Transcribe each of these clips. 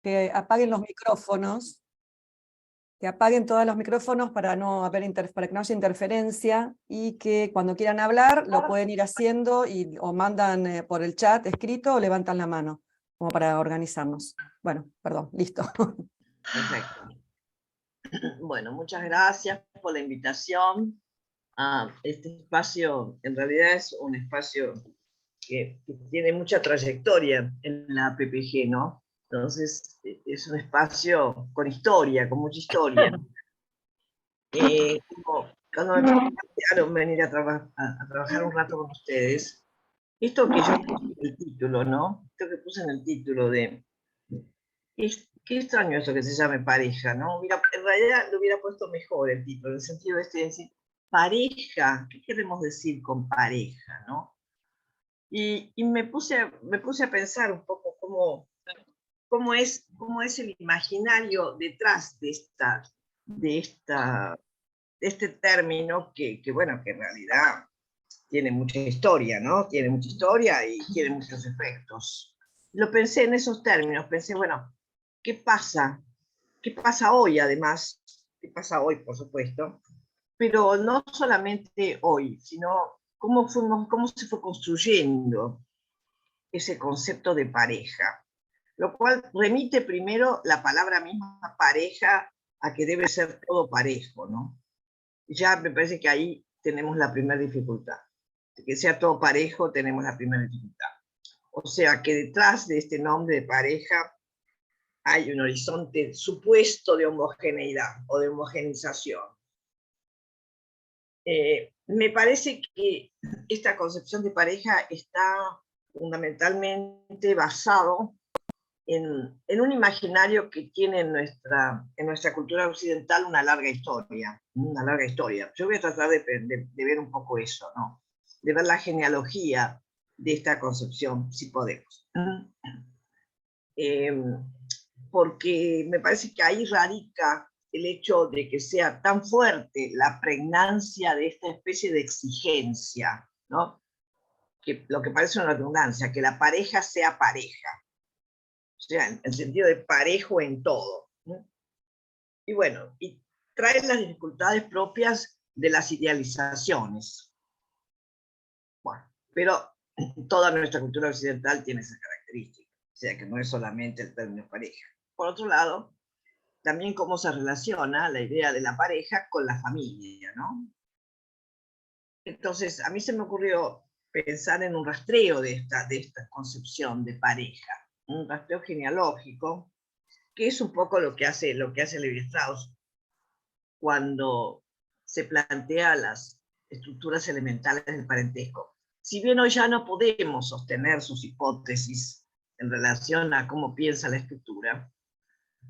que apaguen los micrófonos, que apaguen todos los micrófonos para, para que no haya interferencia, y que cuando quieran hablar lo pueden ir haciendo o mandan por el chat escrito o levantan la mano, como para organizarnos. Bueno, perdón, listo. Perfecto. Bueno, muchas gracias por la invitación a este espacio. En realidad es un espacio que tiene mucha trayectoria en la PPG, ¿no? Entonces, es un espacio con historia, con mucha historia. Cuando me plantearon venir a trabajar un rato con ustedes, esto que yo puse en el título, ¿no? Esto que puse en el título de... Qué extraño eso que se llame pareja, ¿no? Mira, en realidad lo hubiera puesto mejor el título, en el sentido de decir, pareja, ¿qué queremos decir con pareja, no? Y me puse a pensar un poco cómo es el imaginario detrás de este término bueno, que en realidad tiene mucha historia, ¿no? Tiene mucha historia y tiene muchos efectos. Lo pensé en esos términos, pensé, bueno, ¿qué pasa? ¿Qué pasa hoy, además? ¿Qué pasa hoy, por supuesto? Pero no solamente hoy, sino cómo se fue construyendo ese concepto de pareja, lo cual remite primero la palabra misma pareja a que debe ser todo parejo, ¿no? Ya me parece que ahí tenemos la primera dificultad. De que sea todo parejo tenemos la primera dificultad. O sea que detrás de este nombre de pareja hay un horizonte supuesto de homogeneidad o de homogenización. Me parece que esta concepción de pareja está fundamentalmente basado en un imaginario que tiene en nuestra cultura occidental una larga historia. Yo voy a tratar de ver un poco eso, ¿no? De ver la genealogía de esta concepción, si podemos. Porque me parece que ahí radica el hecho de que sea tan fuerte la pregnancia de esta especie de exigencia, ¿no? Que lo que parece una redundancia, que la pareja sea pareja, o sea, en el sentido de parejo en todo, ¿no? Y bueno, y trae las dificultades propias de las idealizaciones. Bueno, pero toda nuestra cultura occidental tiene esa característica, o sea, que no es solamente el término pareja. Por otro lado, también cómo se relaciona la idea de la pareja con la familia, ¿no? Entonces, a mí se me ocurrió pensar en un rastreo de esta concepción de pareja, un rastreo genealógico, que es un poco lo que hace Levi-Strauss cuando se plantea las estructuras elementales del parentesco. Si bien hoy ya no podemos sostener sus hipótesis en relación a cómo piensa la estructura,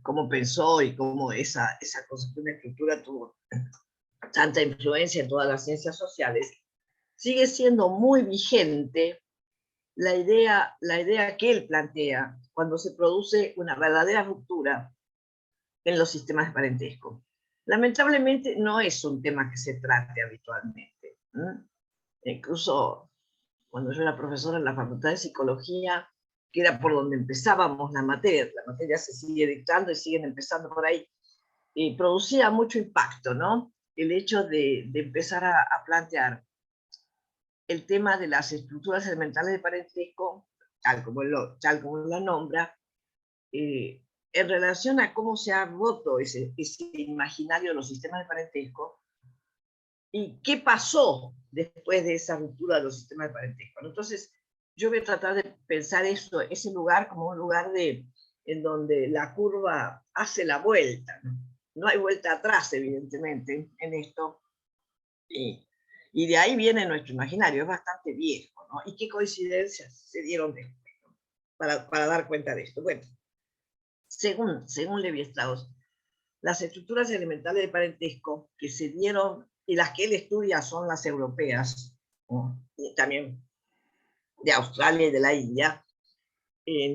cómo pensó y cómo esa concepción de estructura tuvo tanta influencia en todas las ciencias sociales, sigue siendo muy vigente la idea que él plantea cuando se produce una verdadera ruptura en los sistemas de parentesco. Lamentablemente no es un tema que se trate habitualmente. Incluso cuando yo era profesora en la Facultad de Psicología, que era por donde empezábamos la materia se sigue dictando y siguen empezando por ahí, y producía mucho impacto, ¿no? El hecho de empezar a plantear el tema de las estructuras elementales de parentesco, tal como la nombra, en relación a cómo se ha roto ese imaginario de los sistemas de parentesco y qué pasó después de esa ruptura de los sistemas de parentesco. Entonces, yo voy a tratar de pensar ese lugar como un lugar en donde la curva hace la vuelta. No hay vuelta atrás, evidentemente, en esto. Y de ahí viene nuestro imaginario, es bastante viejo, ¿no? Y qué coincidencias se dieron después, ¿no? Para dar cuenta de esto. Bueno, según Levi-Strauss, las estructuras elementales de parentesco que se dieron y las que él estudia son las europeas, ¿no? Y también de Australia y de la India,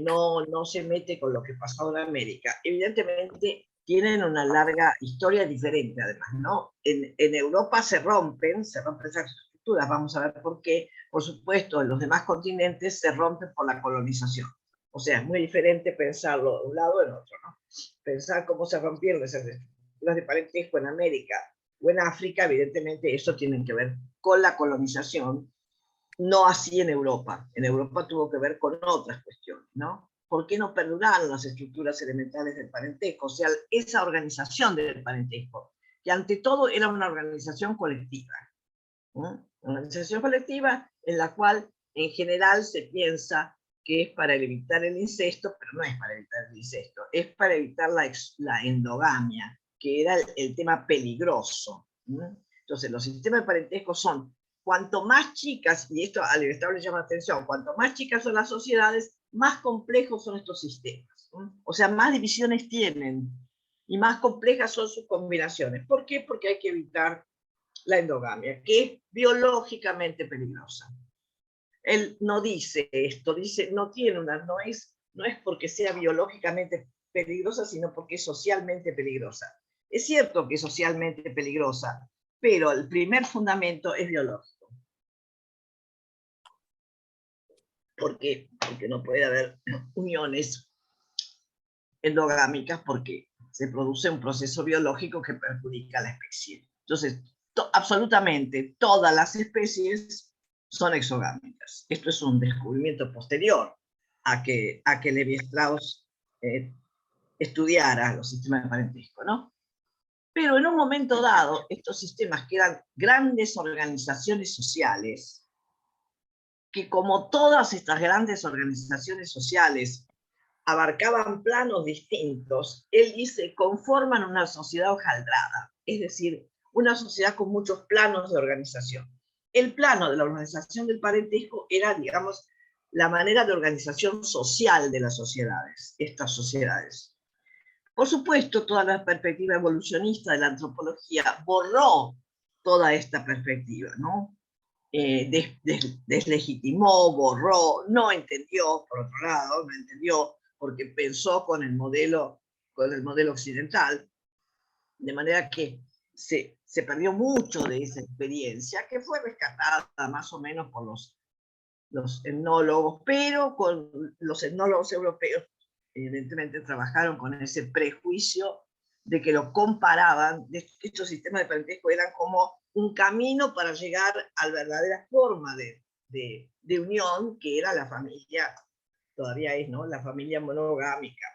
no se mete con lo que pasó en América. Evidentemente tienen una larga historia diferente, además, ¿no? En Europa se rompen esas estructuras, vamos a ver por qué. Por supuesto, en los demás continentes se rompen por la colonización. O sea, es muy diferente pensarlo de un lado o en otro, ¿no? Pensar cómo se rompieron esas estructuras de parentesco en América o en África, evidentemente eso tiene que ver con la colonización, no así en Europa. En Europa tuvo que ver con otras cuestiones, ¿no? ¿Por qué no perduraron las estructuras elementales del parentesco? O sea, esa organización del parentesco, que ante todo era una organización colectiva, ¿no? Una organización colectiva en la cual en general se piensa que es para evitar el incesto, pero no es para evitar el incesto, es para evitar la endogamia, que era el tema peligroso, ¿no? Entonces, los sistemas de parentesco son, cuanto más chicas, y esto al Estado le llama la atención, cuanto más chicas son las sociedades, más complejos son estos sistemas, ¿no? O sea, más divisiones tienen y más complejas son sus combinaciones. ¿Por qué? Porque hay que evitar la endogamia, que es biológicamente peligrosa. Él no dice esto, dice, no tiene una, no es porque sea biológicamente peligrosa, sino porque es socialmente peligrosa. Es cierto que es socialmente peligrosa, pero el primer fundamento es biológico. ¿Por qué? Porque no puede haber uniones endogámicas porque se produce un proceso biológico que perjudica a la especie. Entonces, absolutamente todas las especies son exogámicas. Esto es un descubrimiento posterior a que Levi-Strauss estudiara los sistemas de parentesco, ¿no? Pero en un momento dado, estos sistemas que eran grandes organizaciones sociales, que como todas estas grandes organizaciones sociales abarcaban planos distintos, él dice, conforman una sociedad hojaldrada, es decir, una sociedad con muchos planos de organización. El plano de la organización del parentesco era, digamos, la manera de organización social de las sociedades, estas sociedades. Por supuesto, toda la perspectiva evolucionista de la antropología borró toda esta perspectiva, ¿no? Deslegitimó, borró, no entendió, por otro lado, no entendió porque pensó con el modelo occidental, de manera que se perdió mucho de esa experiencia, que fue rescatada más o menos por los etnólogos, pero con los etnólogos europeos, evidentemente trabajaron con ese prejuicio de que lo comparaban, de que estos sistemas de parentesco eran como un camino para llegar a la verdadera forma de unión, que era la familia, todavía es, ¿no? La familia monogámica,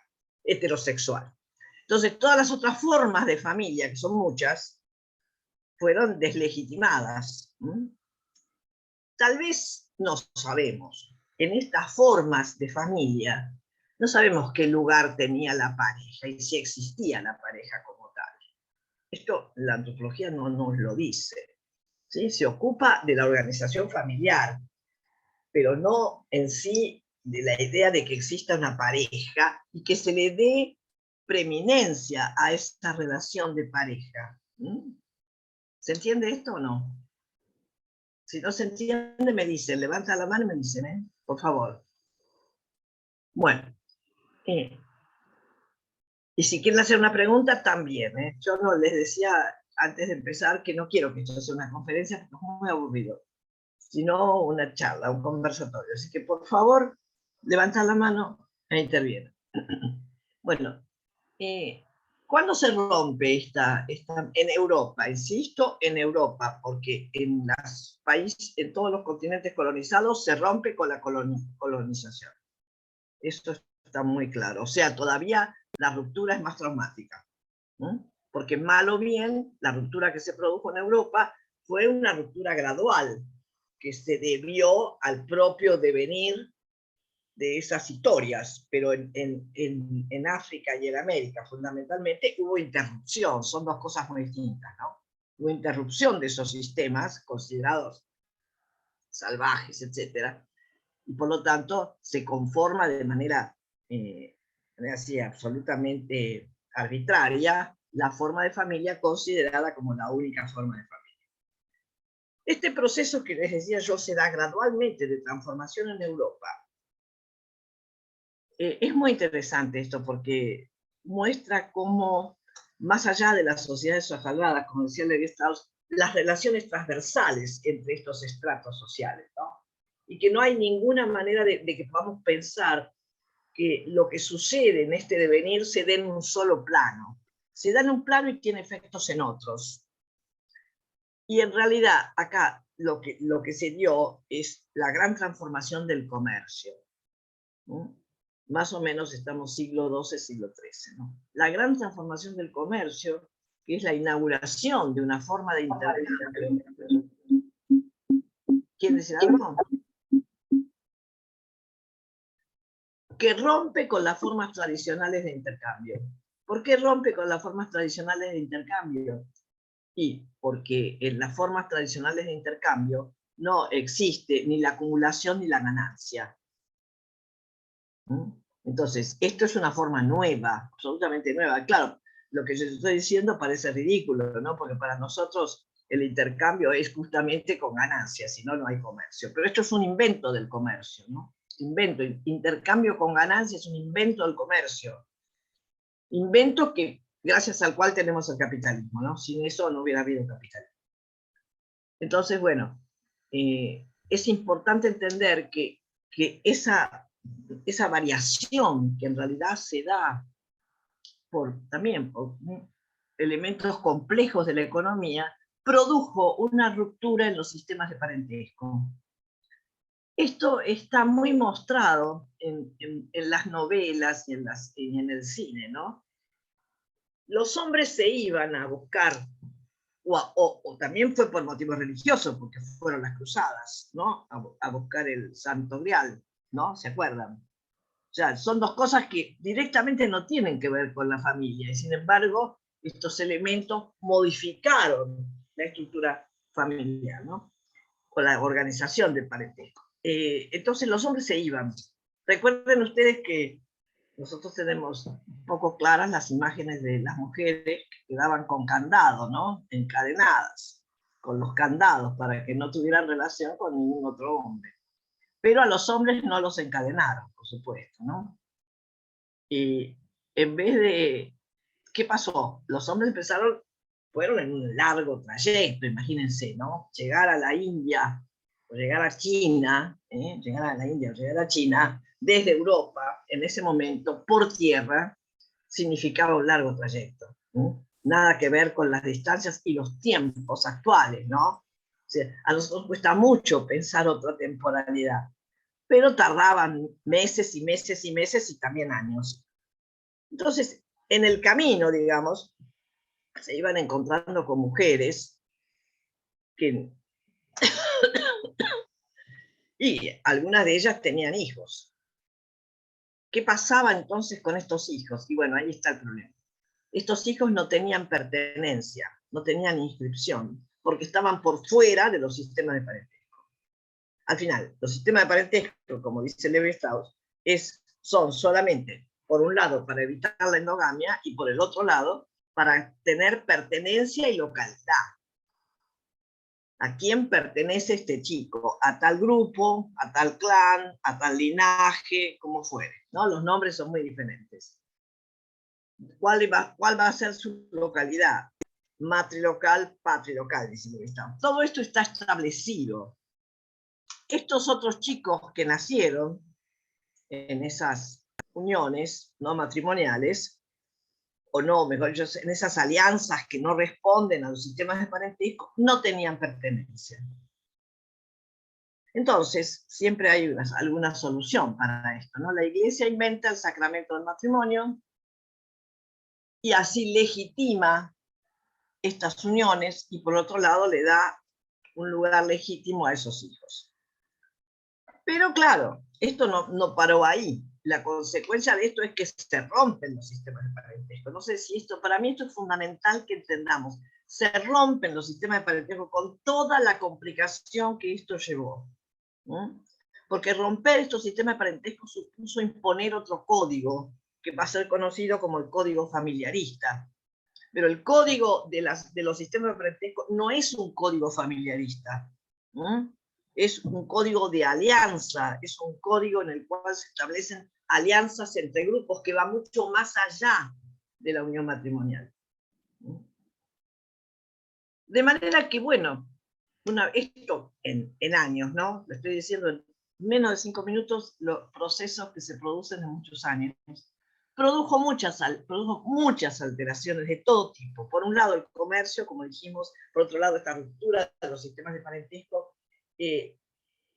heterosexual. Entonces, todas las otras formas de familia, que son muchas, fueron deslegitimadas. Tal vez no sabemos, en estas formas de familia, no sabemos qué lugar tenía la pareja y si existía la pareja como tal. Esto la antropología no nos lo dice, ¿sí? Se ocupa de la organización familiar, pero no en sí de la idea de que exista una pareja y que se le dé preeminencia a esta relación de pareja. ¿Se entiende esto o no? Si no se entiende, me dicen, levanta la mano y me dicen, por favor. Bueno, y si quieren hacer una pregunta, también. Yo no les decía antes de empezar que no quiero que esto sea una conferencia, porque es muy aburrido, sino una charla, un conversatorio. Así que, por favor, levantan la mano e intervienen. Bueno, ¿cuándo se rompe esta en Europa? Insisto, en Europa, porque en los países, en todos los continentes colonizados, se rompe con la colonización. Esto está muy claro. O sea, todavía la ruptura es más traumática. Porque mal o bien, la ruptura que se produjo en Europa fue una ruptura gradual, que se debió al propio devenir de esas historias, pero en África y en América fundamentalmente hubo interrupción, son dos cosas muy distintas, ¿no? Hubo interrupción de esos sistemas considerados salvajes, etcétera, y por lo tanto se conforma de manera así absolutamente arbitraria la forma de familia considerada como la única forma de familia. Este proceso que les decía yo se da gradualmente de transformación en Europa. Es muy interesante esto porque muestra cómo, más allá de las sociedades hojaldradas, como decía Levi-Strauss, las relaciones transversales entre estos estratos sociales, ¿no? Y que no hay ninguna manera de que podamos pensar que lo que sucede en este devenir se dé en un solo plano. Se da en un plano y tiene efectos en otros. Y en realidad acá lo que se dio es la gran transformación del comercio, ¿no? Más o menos estamos siglo XII, siglo XIII, ¿no? La gran transformación del comercio, que es la inauguración de una forma de intercambio. ¿Quieren decir algo? Que rompe con las formas tradicionales de intercambio. ¿Por qué rompe con las formas tradicionales de intercambio? Y porque en las formas tradicionales de intercambio no existe ni la acumulación ni la ganancia. Entonces, esto es una forma nueva, absolutamente nueva. Claro, lo que yo estoy diciendo parece ridículo, ¿no? Porque para nosotros el intercambio es justamente con ganancia, si no, no hay comercio. Pero esto es un invento del comercio, ¿no? Intercambio con ganancia es un invento del comercio. Invento que, gracias al cual tenemos el capitalismo, ¿no? Sin eso no hubiera habido capitalismo. Entonces, bueno, es importante entender que esa variación que en realidad se da también por elementos complejos de la economía, produjo una ruptura en los sistemas de parentesco. Esto está muy mostrado en las novelas y en el cine, ¿no? Los hombres se iban a buscar, o también fue por motivos religiosos, porque fueron las cruzadas, ¿no? A buscar el Santo Grial, ¿no? ¿Se acuerdan? O sea, son dos cosas que directamente no tienen que ver con la familia, y sin embargo, estos elementos modificaron la estructura familiar, ¿no? Con la organización del parentesco. Entonces los hombres se iban. Recuerden ustedes que nosotros tenemos un poco claras las imágenes de las mujeres que quedaban con candado, ¿no? Encadenadas, con los candados, para que no tuvieran relación con ningún otro hombre. Pero a los hombres no los encadenaron, por supuesto, ¿no? Y en vez de... ¿Qué pasó? Los hombres fueron en un largo trayecto, imagínense, ¿no? Llegar a la India, o llegar a China, llegar a la India o llegar a China, desde Europa, en ese momento, por tierra, significaba un largo trayecto. Nada que ver con las distancias y los tiempos actuales, ¿no? O sea, a nosotros cuesta mucho pensar otra temporalidad, pero tardaban meses y meses y meses y también años. Entonces, en el camino, digamos, se iban encontrando con mujeres que... y algunas de ellas tenían hijos. ¿Qué pasaba entonces con estos hijos? Y bueno, ahí está el problema. Estos hijos no tenían pertenencia, no tenían inscripción, porque estaban por fuera de los sistemas de parentesco. Al final, los sistemas de parentesco, como dice Levi Strauss, son solamente, por un lado, para evitar la endogamia, y por el otro lado, para tener pertenencia y localidad. ¿A quién pertenece este chico? A tal grupo, a tal clan, a tal linaje, como fuere, ¿no? Los nombres son muy diferentes. ¿Cuál va a ser su localidad? Matrilocal, patrilocal, dice Levi Strauss. Todo esto está establecido. Estos otros chicos que nacieron en esas uniones no matrimoniales, o no, mejor dicho, en esas alianzas que no responden a los sistemas de parentesco, no tenían pertenencia. Entonces, siempre hay alguna solución para esto, ¿no? La Iglesia inventa el sacramento del matrimonio y así legitima estas uniones, y por otro lado le da un lugar legítimo a esos hijos. Pero claro, esto no paró ahí. La consecuencia de esto es que se rompen los sistemas de parentesco. No sé si para mí esto es fundamental que entendamos. Se rompen los sistemas de parentesco con toda la complicación que esto llevó. Porque romper estos sistemas de parentesco supuso imponer otro código, que va a ser conocido como el código familiarista. Pero el código de los sistemas de parentesco no es un código familiarista. Es un código de alianza, es un código en el cual se establecen alianzas entre grupos que va mucho más allá de la unión matrimonial. De manera que, bueno, esto en años, ¿no? Lo estoy diciendo menos de 5 minutos los procesos que se producen en muchos años. Produjo muchas alteraciones de todo tipo. Por un lado el comercio, como dijimos, por otro lado esta ruptura de los sistemas de parentesco.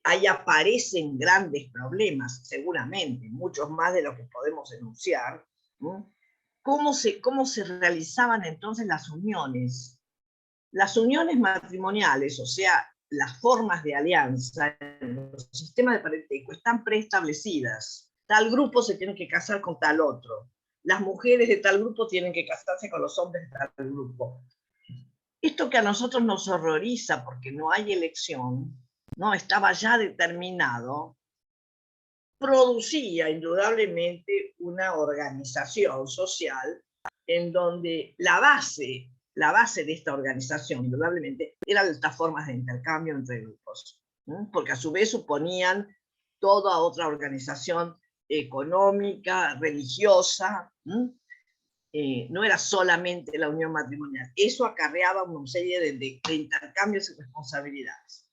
Ahí aparecen grandes problemas, seguramente, muchos más de los que podemos enunciar. ¿No? ¿Cómo se realizaban entonces las uniones? Las uniones matrimoniales, o sea, las formas de alianza en los sistemas de parentesco están preestablecidas. Tal grupo se tiene que casar con tal otro. Las mujeres de tal grupo tienen que casarse con los hombres de tal grupo. Esto que a nosotros nos horroriza porque no hay elección, no estaba ya determinado, producía indudablemente una organización social en donde la base de esta organización, indudablemente, eran estas formas de intercambio entre grupos, ¿no? Porque a su vez suponían toda otra organización económica, religiosa, ¿no? No era solamente la unión matrimonial, eso acarreaba una serie de intercambios y responsabilidades.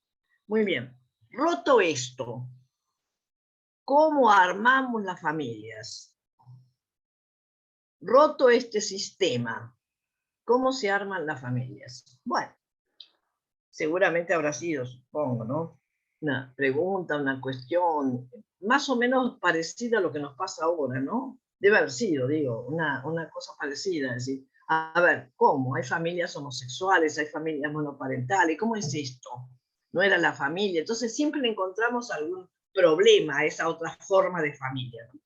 Muy bien, roto esto, ¿cómo armamos las familias? Roto este sistema, ¿cómo se arman las familias? Bueno, seguramente habrá sido, supongo, ¿no? Una pregunta, una cuestión, más o menos parecida a lo que nos pasa ahora, ¿no? Debe haber sido, digo, una cosa parecida, es decir, a ver, ¿cómo? ¿Hay familias homosexuales? ¿Hay familias monoparentales? ¿Cómo es esto? No era la familia. Entonces siempre le encontramos algún problema a esa otra forma de familia, ¿no?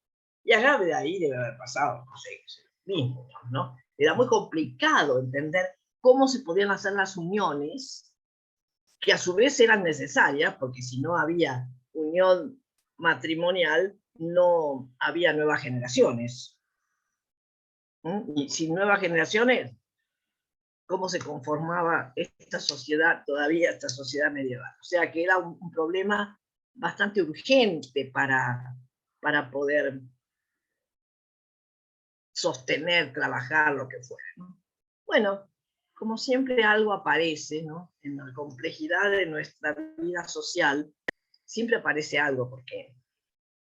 Y acá de ahí debe haber pasado, no sé, lo mismo, ¿no? Era muy complicado entender cómo se podían hacer las uniones, que a su vez eran necesarias, porque si no había unión matrimonial, no había nuevas generaciones. Y sin nuevas generaciones, ¿cómo se conformaba esta sociedad, todavía esta sociedad medieval? O sea que era un problema bastante urgente para poder sostener, trabajar, lo que fuera, ¿no? Bueno, como siempre algo aparece, ¿no? En la complejidad de nuestra vida social, siempre aparece algo, porque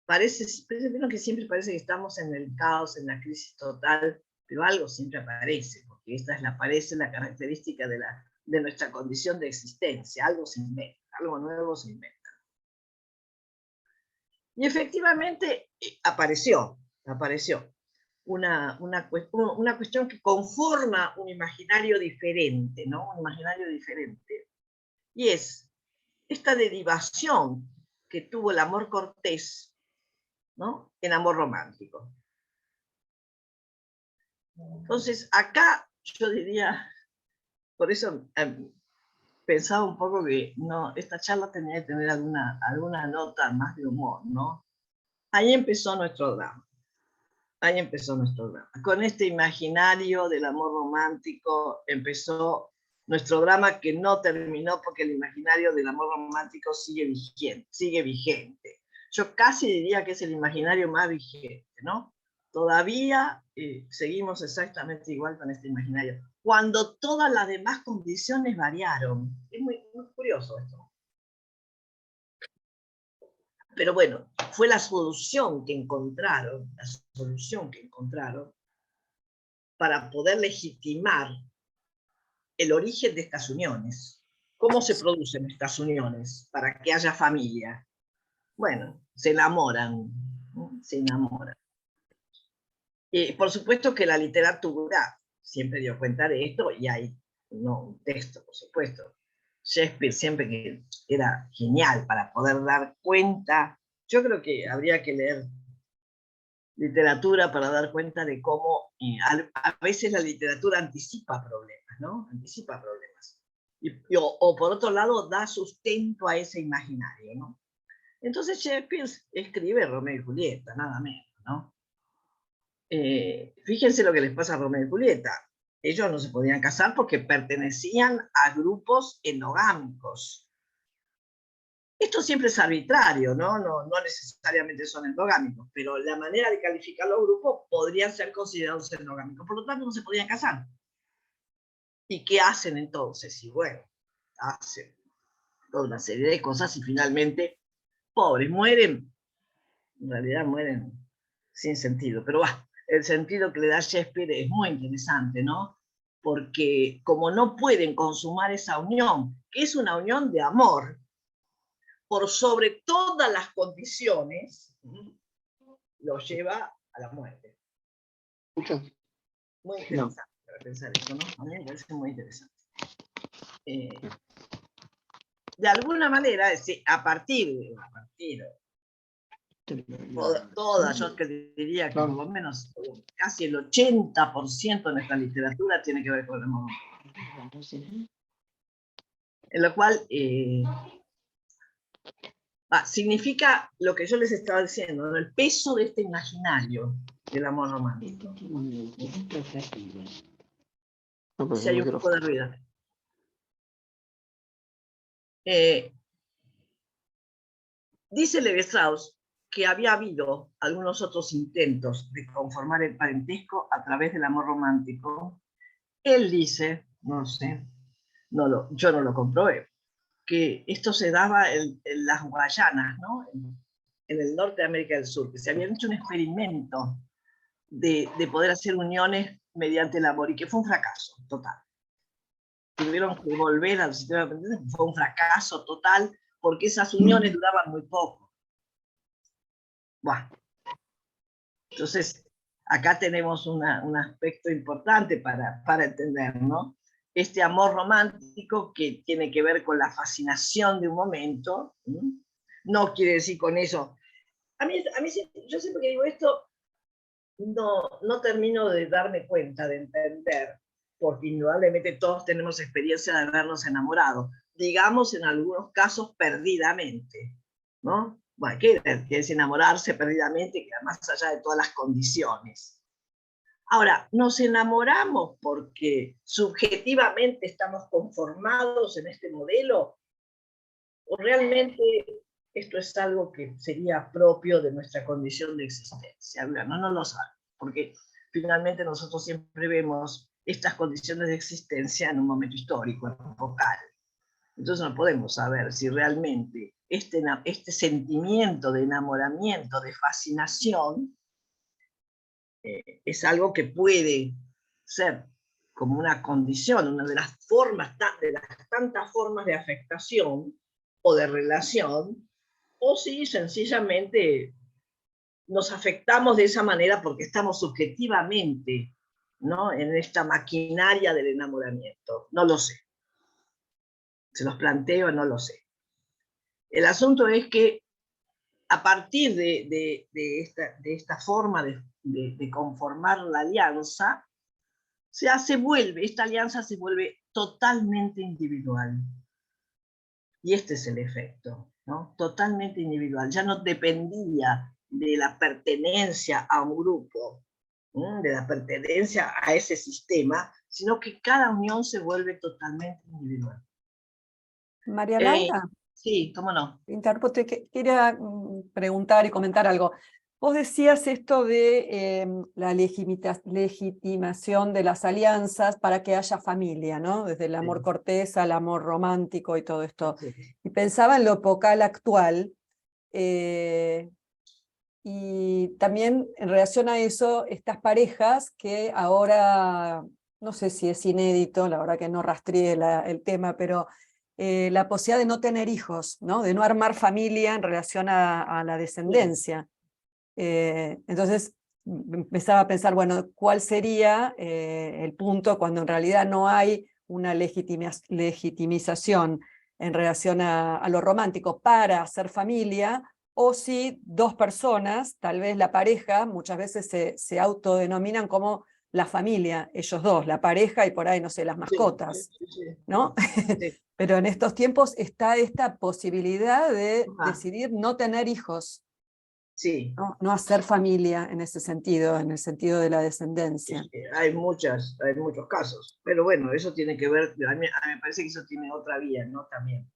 parece que siempre parece que estamos en el caos, en la crisis total, pero algo siempre aparece, porque esta aparece la característica de nuestra condición de existencia, algo se inventa, algo nuevo se inventa. Y efectivamente apareció una cuestión que conforma un imaginario diferente, ¿no? Un imaginario diferente. Y es esta derivación que tuvo el amor cortés, ¿no? En amor romántico. Entonces, acá yo diría, por eso pensaba un poco que no, esta charla tenía que tener alguna nota más de humor, ¿no? Ahí empezó nuestro drama. Ahí empezó nuestro drama. Con este imaginario del amor romántico empezó nuestro drama, que no terminó porque el imaginario del amor romántico sigue vigente. Yo casi diría que es el imaginario más vigente, ¿no? Todavía seguimos exactamente igual con este imaginario, cuando todas las demás condiciones variaron. Es muy curioso esto. Pero bueno, fue la solución que encontraron para poder legitimar el origen de estas uniones. ¿Cómo se producen estas uniones para que haya familia? Bueno, se enamoran, ¿no? Se enamoran. Por supuesto que la literatura siempre dio cuenta de esto, y hay un texto, por supuesto. Shakespeare siempre que era genial para poder dar cuenta. Yo creo que habría que leer literatura para dar cuenta de cómo a veces la literatura anticipa problemas, ¿no? Anticipa problemas. O por otro lado, da sustento a ese imaginario, ¿no? Entonces Shakespeare escribe Romeo y Julieta, nada menos, ¿no? Fíjense lo que les pasa a Romeo y Julieta. Ellos no se podían casar porque pertenecían a grupos endogámicos. Esto siempre es arbitrario, ¿no? No necesariamente son endogámicos, pero la manera de calificar los grupos podrían ser considerados endogámicos. Por lo tanto, no se podían casar. ¿Y qué hacen entonces? Y bueno, hacen toda una serie de cosas y finalmente pobres, mueren, en realidad mueren sin sentido, pero el sentido que le da Shakespeare es muy interesante, ¿no? Porque como no pueden consumar esa unión, que es una unión de amor, por sobre todas las condiciones, lo lleva a la muerte. Muy interesante para pensar eso, ¿no? A mí me parece muy interesante. De alguna manera, a partir toda, yo diría que por lo menos casi el 80% de nuestra literatura tiene que ver con el amor. En lo cual significa lo que yo les estaba diciendo, ¿no? El peso de este imaginario del amor romántico. Si hay un poco de ruido. Dice Levi-Strauss que había habido algunos otros intentos de conformar el parentesco a través del amor romántico. Él dice, no sé, yo no lo comprobé, que esto se daba en las Guayanas, ¿no? En el norte de América del Sur, que se habían hecho un experimento de poder hacer uniones mediante el amor y que fue un fracaso total. Tuvieron que volver al sistema de aprendizaje, fue un fracaso total porque esas uniones duraban muy poco. Bueno, entonces acá tenemos un aspecto importante para entender, ¿no? Este amor romántico que tiene que ver con la fascinación de un momento, no quiere decir con eso. Yo siempre que digo esto, no termino de darme cuenta, de entender, porque indudablemente todos tenemos experiencia de habernos enamorado, digamos en algunos casos perdidamente, ¿no? Bueno, ¿qué es enamorarse perdidamente, que más allá de todas las condiciones? Ahora, ¿nos enamoramos porque subjetivamente estamos conformados en este modelo? ¿O realmente esto es algo que sería propio de nuestra condición de existencia? No lo sabe, porque finalmente nosotros siempre vemos estas condiciones de existencia en un momento histórico, epocal. Entonces no podemos saber si realmente este sentimiento de enamoramiento, de fascinación, es algo que puede ser como una condición, una de las formas, de las tantas formas de afectación o de relación, o si sencillamente nos afectamos de esa manera porque estamos subjetivamente, ¿no?, en esta maquinaria del enamoramiento. No lo sé. Se los planteo, no lo sé. El asunto es que a partir de esta forma de conformar la alianza, esta alianza se vuelve totalmente individual. Y este es el efecto, ¿no? Totalmente individual. Ya no dependía de la pertenencia a un grupo, ¿no?, de la pertenencia a ese sistema, sino que cada unión se vuelve totalmente individual. María Laura. Sí, cómo no. Quería preguntar y comentar algo. Vos decías esto de la legitimación de las alianzas para que haya familia, ¿no? Desde el amor cortés al amor romántico y todo esto. Sí. Y pensaba en lo epocal actual, y también en relación a eso, estas parejas que ahora, no sé si es inédito, la verdad que no rastreé el tema, pero la posibilidad de no tener hijos, ¿no? De no armar familia en relación a la descendencia. Entonces empezaba a pensar, bueno, ¿cuál sería el punto cuando en realidad no hay una legitimización en relación a lo romántico para hacer familia? O si dos personas, tal vez la pareja, muchas veces se autodenominan como la familia, ellos dos, la pareja y por ahí, no sé, las mascotas, ¿no? Sí. Pero en estos tiempos está esta posibilidad de decidir no tener hijos. Sí. No hacer familia en ese sentido, en el sentido de la descendencia. Hay muchos casos, pero bueno, eso tiene que ver, a mí me parece que eso tiene otra vía, ¿no? También,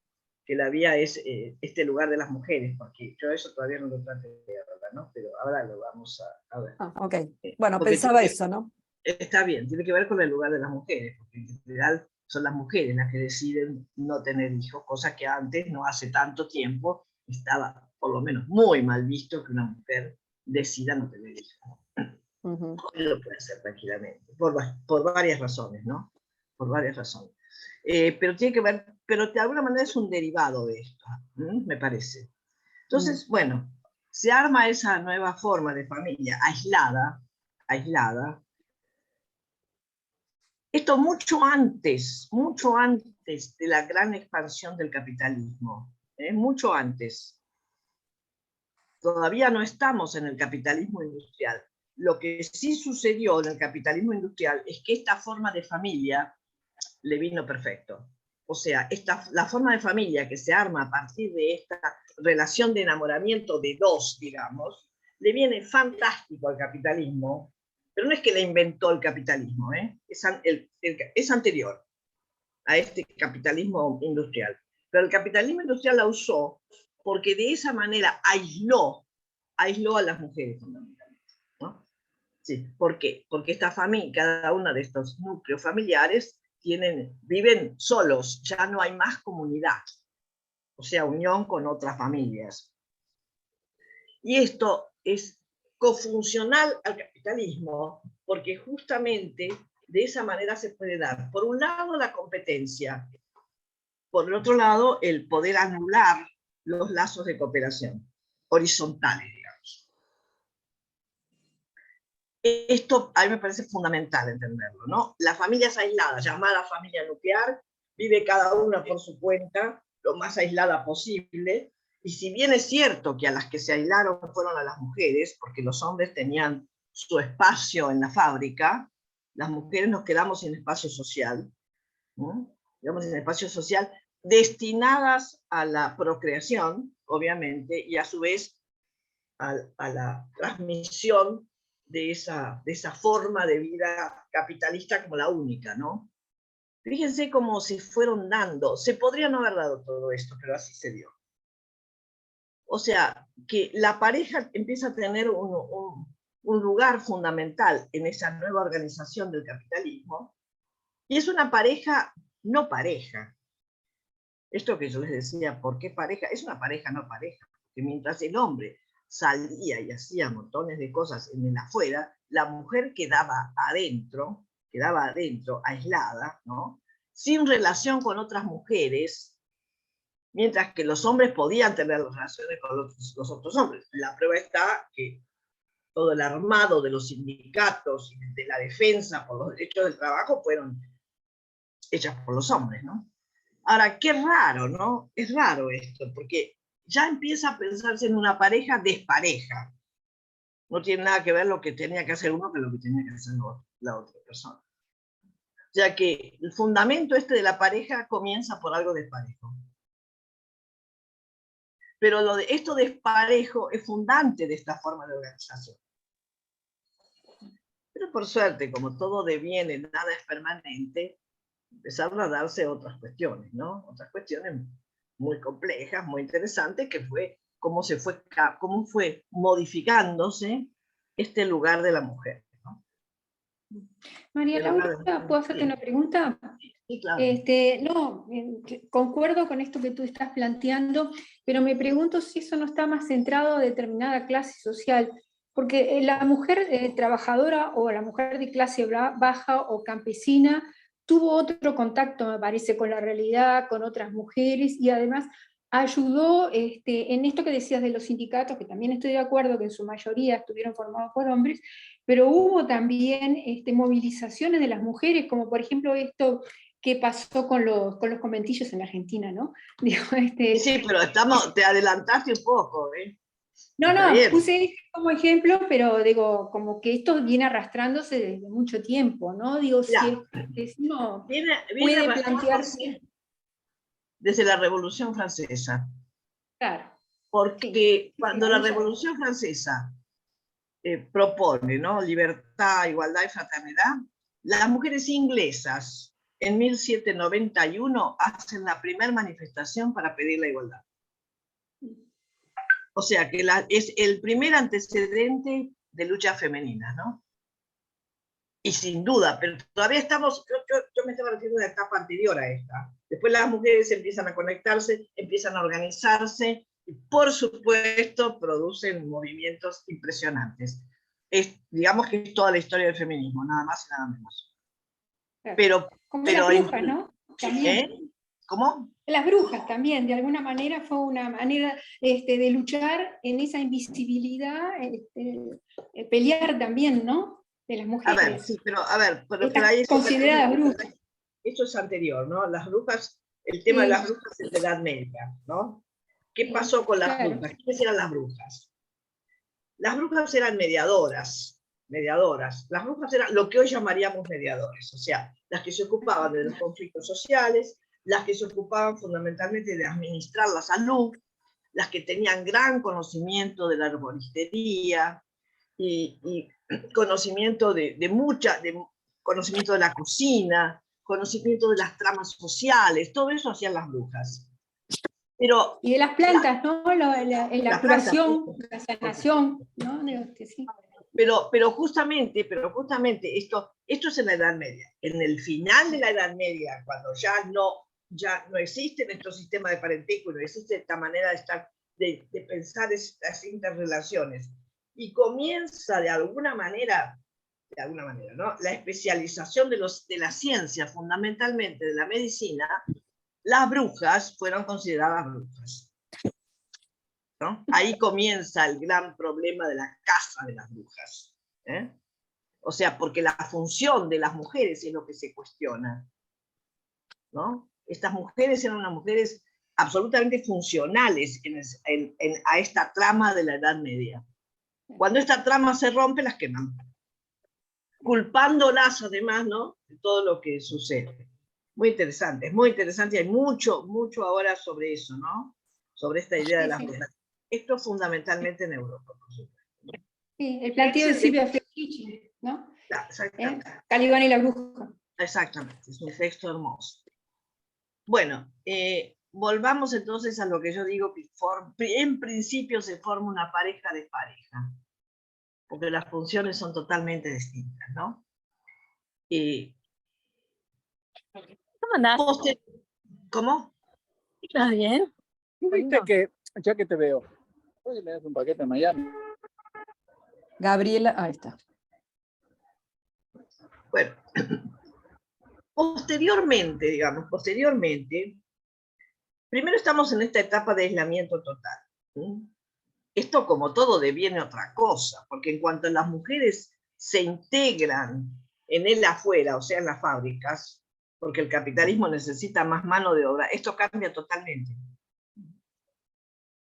que la vía es este lugar de las mujeres, porque yo eso todavía no lo traté de hablar, ¿no? Pero ahora lo vamos a ver. Ok, bueno, pensaba eso, ¿no? Está bien, tiene que ver con el lugar de las mujeres, porque en general son las mujeres las que deciden no tener hijos, cosa que antes, no hace tanto tiempo, estaba por lo menos muy mal visto que una mujer decida no tener hijos. Hoy lo puede hacer tranquilamente, por varias razones, ¿no? Por varias razones. Pero tiene que ver, pero de alguna manera es un derivado de esto, me parece. Entonces, bueno, se arma esa nueva forma de familia aislada. Esto mucho antes de la gran expansión del capitalismo, mucho antes. Todavía no estamos en el capitalismo industrial. Lo que sí sucedió en el capitalismo industrial es que esta forma de familia le vino perfecto. O sea, la forma de familia que se arma a partir de esta relación de enamoramiento de dos, digamos, le viene fantástico al capitalismo, pero no es que le inventó el capitalismo, es anterior a este capitalismo industrial. Pero el capitalismo industrial la usó porque de esa manera aisló a las mujeres fundamentalmente, ¿no? Sí, ¿por qué? Porque esta familia, cada uno de estos núcleos familiares viven solos, ya no hay más comunidad, o sea, unión con otras familias. Y esto es cofuncional al capitalismo, porque justamente de esa manera se puede dar, por un lado, la competencia, por el otro lado, el poder anular los lazos de cooperación horizontales, digamos. Esto a mí me parece fundamental entenderlo, ¿no? Las familias aisladas, llamada familia nuclear, vive cada una por su cuenta, lo más aislada posible, y si bien es cierto que a las que se aislaron fueron a las mujeres, porque los hombres tenían su espacio en la fábrica, las mujeres nos quedamos sin espacio social, ¿no? Quedamos sin espacio social, destinadas a la procreación, obviamente, y a su vez a la transmisión de esa forma de vida capitalista como la única, ¿no? Fíjense cómo se fueron dando, se podría no haber dado todo esto, pero así se dio. O sea, que la pareja empieza a tener un lugar fundamental en esa nueva organización del capitalismo, y es una pareja no pareja. Esto que yo les decía, ¿por qué pareja? Es una pareja no pareja, porque mientras el hombre salía y hacía montones de cosas en el afuera, la mujer quedaba adentro, aislada, ¿no? Sin relación con otras mujeres, mientras que los hombres podían tener relaciones con los otros hombres. La prueba está que todo el armado de los sindicatos y de la defensa por los derechos del trabajo fueron hechas por los hombres, ¿no? Ahora, qué raro, ¿no? Es raro esto, porque ya empieza a pensarse en una pareja despareja. No tiene nada que ver lo que tenía que hacer uno que lo que tenía que hacer la otra persona. O sea que el fundamento de la pareja comienza por algo desparejo. Pero esto desparejo es fundante de esta forma de organización. Pero por suerte, como todo deviene, nada es permanente, empezaron a darse otras cuestiones, ¿no? Otras cuestiones muy complejas, muy interesantes, que fue cómo fue modificándose este lugar de la mujer, ¿no? María Laura, ¿puedo hacerte una pregunta? Sí, claro. No, concuerdo con esto que tú estás planteando, pero me pregunto si eso no está más centrado a determinada clase social, porque la mujer trabajadora o la mujer de clase baja o campesina tuvo otro contacto, me parece, con la realidad, con otras mujeres, y además ayudó en esto que decías de los sindicatos, que también estoy de acuerdo que en su mayoría estuvieron formados por hombres, pero hubo también movilizaciones de las mujeres, como por ejemplo esto que pasó con los conventillos en Argentina, ¿no? Digo, Sí, pero te adelantaste un poco, ¿eh? No, puse como ejemplo, pero digo, como que esto viene arrastrándose desde mucho tiempo, ¿no? Digo, si decimos, puede plantearse... Desde la Revolución Francesa. Claro. Porque cuando la Revolución Francesa propone, ¿no?, libertad, igualdad y fraternidad, las mujeres inglesas en 1791 hacen la primera manifestación para pedir la igualdad. O sea que es el primer antecedente de lucha femenina, ¿no? Y sin duda, pero todavía estamos, yo me estaba refiriendo a una etapa anterior a esta. Después las mujeres empiezan a conectarse, empiezan a organizarse, por supuesto, producen movimientos impresionantes. Digamos que es toda la historia del feminismo, nada más y nada menos. Pero, como pero las brujas, ¿no? También. ¿Cómo? Las brujas también, de alguna manera fue una manera de luchar en esa invisibilidad, pelear también, ¿no? De las mujeres. A ver, pero ahí consideradas brujas. Esto es anterior, ¿no? Las brujas, el tema de las brujas es de Edad Media, ¿no? ¿Qué pasó con las brujas? ¿Quiénes eran las brujas? Las brujas eran mediadoras. Las brujas eran lo que hoy llamaríamos mediadores, o sea, las que se ocupaban de los conflictos sociales, las que se ocupaban fundamentalmente de administrar la salud, las que tenían gran conocimiento de la herboristería y conocimiento conocimiento de la cocina, conocimiento de las tramas sociales, todo eso hacían las brujas. Pero, y de las plantas, ¿no? La curación, la sanación, ¿no? Sí. Pero justamente esto es en la Edad Media. En el final de la Edad Media, cuando ya no existen estos sistemas de parentesco, no existe esta manera de pensar estas interrelaciones, y comienza de alguna manera, ¿no? La especialización de la ciencia, fundamentalmente de la medicina, las brujas fueron consideradas brujas, ¿no? Ahí comienza el gran problema de la caza de las brujas, ¿eh? O sea, porque la función de las mujeres es lo que se cuestiona, ¿no? Estas mujeres eran unas mujeres absolutamente funcionales a esta trama de la Edad Media. Cuando esta trama se rompe, las queman, culpándolas además, ¿no?, de todo lo que sucede. Muy interesante, es muy interesante, hay mucho ahora sobre eso, ¿no? Sobre esta idea de las brujas. Esto fundamentalmente en Europa, por supuesto. Sí, el planteo de Silvia Federici, ¿no? Exactamente. Calibán y la bruja. Exactamente, es un texto hermoso. Bueno, volvamos entonces a lo que yo digo, que en principio se forma una pareja despareja, porque las funciones son totalmente distintas, ¿no? ¿Cómo andás? ¿Cómo? ¿Estás bien? Viste que, ya que te veo, oye, me das un paquete en Miami. Gabriela, ahí está. Bueno, posteriormente, primero estamos en esta etapa de aislamiento total. Esto, como todo, deviene otra cosa, porque en cuanto las mujeres se integran en el afuera, o sea, en las fábricas, porque el capitalismo necesita más mano de obra, esto cambia totalmente.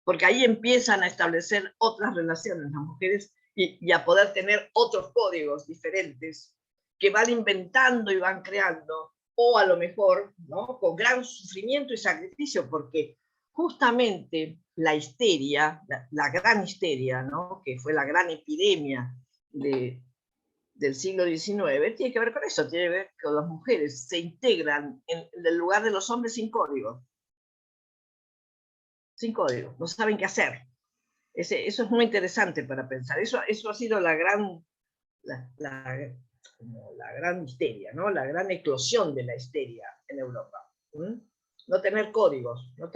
Porque ahí empiezan a establecer otras relaciones las mujeres y a poder tener otros códigos diferentes que van inventando y van creando, o a lo mejor, ¿no?, con gran sufrimiento y sacrificio, porque justamente la histeria, la gran histeria, ¿no?, que fue la gran epidemia del siglo XIX, tiene que ver con eso, tiene que ver con las mujeres se integran en el lugar de los hombres sin código. Sin código, no saben qué hacer. Eso es muy interesante para pensar. Eso ha sido la gran histeria, ¿no? La gran eclosión de la histeria en Europa. No tener códigos, no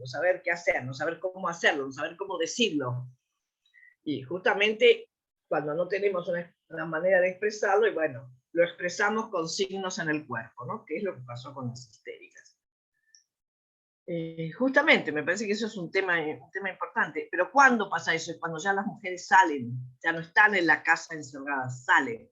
saber qué hacer, no saber cómo hacerlo, no saber cómo decirlo. Y justamente cuando no tenemos una manera de expresarlo, y bueno, lo expresamos con signos en el cuerpo, ¿no?, que es lo que pasó con las histéricas. Justamente, me parece que eso es un tema importante. Pero ¿cuándo pasa eso? Es cuando ya las mujeres salen, ya no están en la casa encerradas, salen.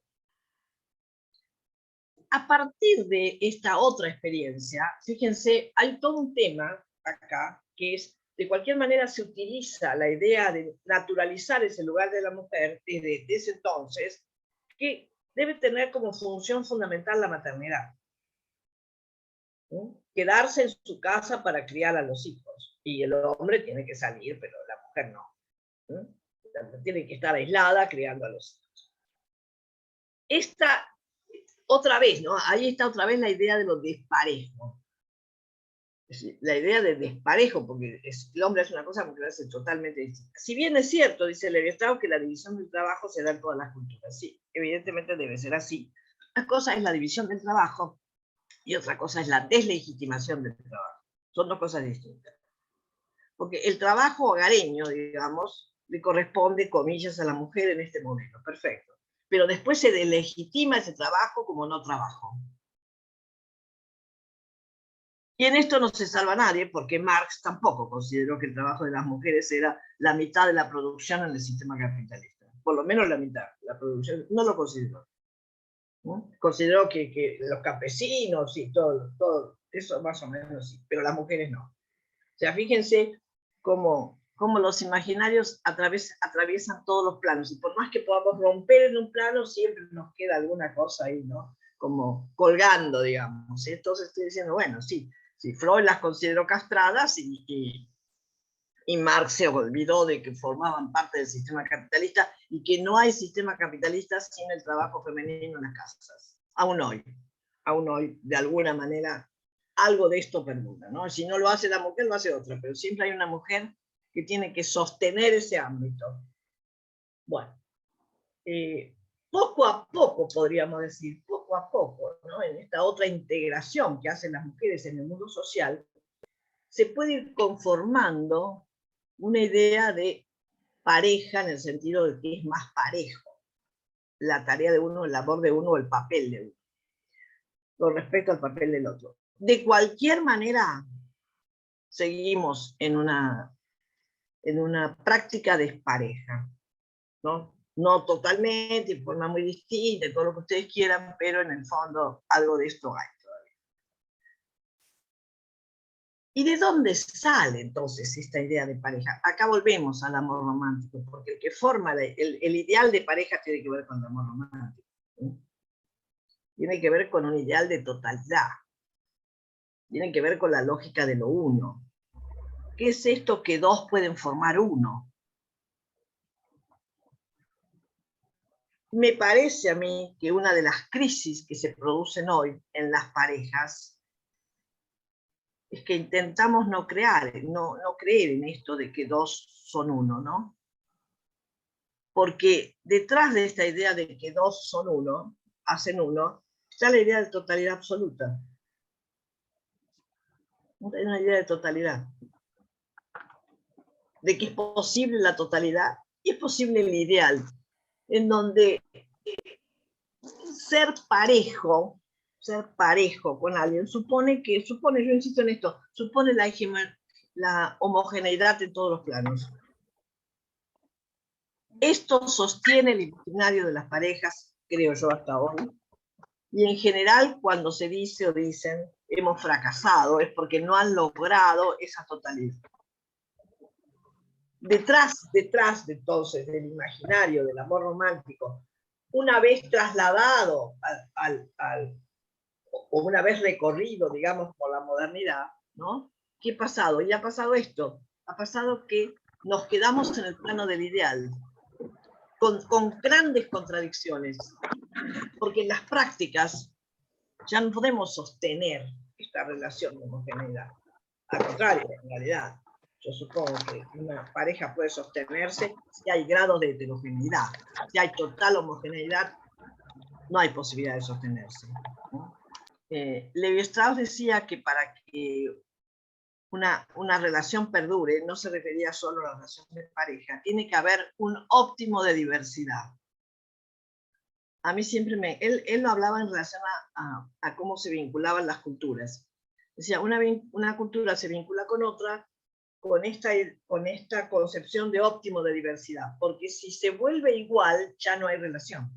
A partir de esta otra experiencia, fíjense, hay todo un tema acá, que es, de cualquier manera se utiliza la idea de naturalizar ese lugar de la mujer desde ese entonces, que debe tener como función fundamental la maternidad. Quedarse en su casa para criar a los hijos, y el hombre tiene que salir, pero la mujer no. Tiene que estar aislada criando a los hijos. Esta, otra vez, ¿no?, ahí está otra vez la idea de lo desparejo. La idea de desparejo, porque el hombre es una cosa que hace totalmente distinta. Si bien es cierto, dice Levi-Strauss, que la división del trabajo se da en todas las culturas, sí, evidentemente debe ser así. Una cosa es la división del trabajo, y otra cosa es la deslegitimación del trabajo. Son dos cosas distintas. Porque el trabajo hogareño, digamos, le corresponde, comillas, a la mujer en este momento, perfecto. Pero después se delegitima ese trabajo como no trabajo. Y en esto no se salva nadie, porque Marx tampoco consideró que el trabajo de las mujeres era la mitad de la producción en el sistema capitalista. Por lo menos la mitad. La producción no lo consideró. ¿No? Consideró que los campesinos y todo, eso más o menos sí, pero las mujeres no. O sea, fíjense cómo los imaginarios atraviesan todos los planos. Y por más que podamos romper en un plano, siempre nos queda alguna cosa ahí, ¿no? Como colgando, digamos. Entonces estoy diciendo, bueno, sí, Freud las consideró castradas y Marx se olvidó de que formaban parte del sistema capitalista y que no hay sistema capitalista sin el trabajo femenino en las casas. Aún hoy, de alguna manera, algo de esto perdura, ¿no? Si no lo hace la mujer, lo hace otra, pero siempre hay una mujer que tiene que sostener ese ámbito. Bueno, poco a poco, podríamos decir, poco a poco, ¿no? En esta otra integración que hacen las mujeres en el mundo social, se puede ir conformando una idea de pareja en el sentido de que es más parejo la tarea de uno, el labor de uno, el papel de uno, con respecto al papel del otro. De cualquier manera, seguimos en una práctica despareja, ¿no? No totalmente, de forma muy distinta, todo lo que ustedes quieran, pero en el fondo algo de esto hay. ¿Y de dónde sale entonces esta idea de pareja? Acá volvemos al amor romántico, porque el que forma el ideal de pareja tiene que ver con el amor romántico. ¿Sí? Tiene que ver con un ideal de totalidad. Tiene que ver con la lógica de lo uno. ¿Qué es esto que dos pueden formar uno? Me parece a mí que una de las crisis que se producen hoy en las parejas es que intentamos no creer en esto de que dos son uno, ¿no? Porque detrás de esta idea de que dos son uno, hacen uno, está la idea de totalidad absoluta. Hay una idea de totalidad. De que es posible la totalidad y es posible el ideal, en donde ser parejo con alguien supone, yo insisto en esto, supone la homogeneidad en todos los planos. Esto sostiene el imaginario de las parejas, creo yo hasta hoy, y en general cuando se dice o dicen hemos fracasado es porque no han logrado esa totalidad. Detrás entonces del imaginario del amor romántico, una vez trasladado o una vez recorrido, digamos, por la modernidad, ¿no? ¿Qué ha pasado? Y ha pasado esto, ha pasado que nos quedamos en el plano del ideal, con grandes contradicciones, porque en las prácticas ya no podemos sostener esta relación de homogeneidad. Al contrario, en realidad, yo supongo que una pareja puede sostenerse si hay grados de heterogeneidad. Si hay total homogeneidad, no hay posibilidad de sostenerse, ¿no? Levi-Strauss decía que para que una relación perdure, no se refería solo a la relación de pareja, tiene que haber un óptimo de diversidad. A mí siempre él lo hablaba en relación a cómo se vinculaban las culturas. Decía, una cultura se vincula con otra con esta concepción de óptimo de diversidad, porque si se vuelve igual, ya no hay relación.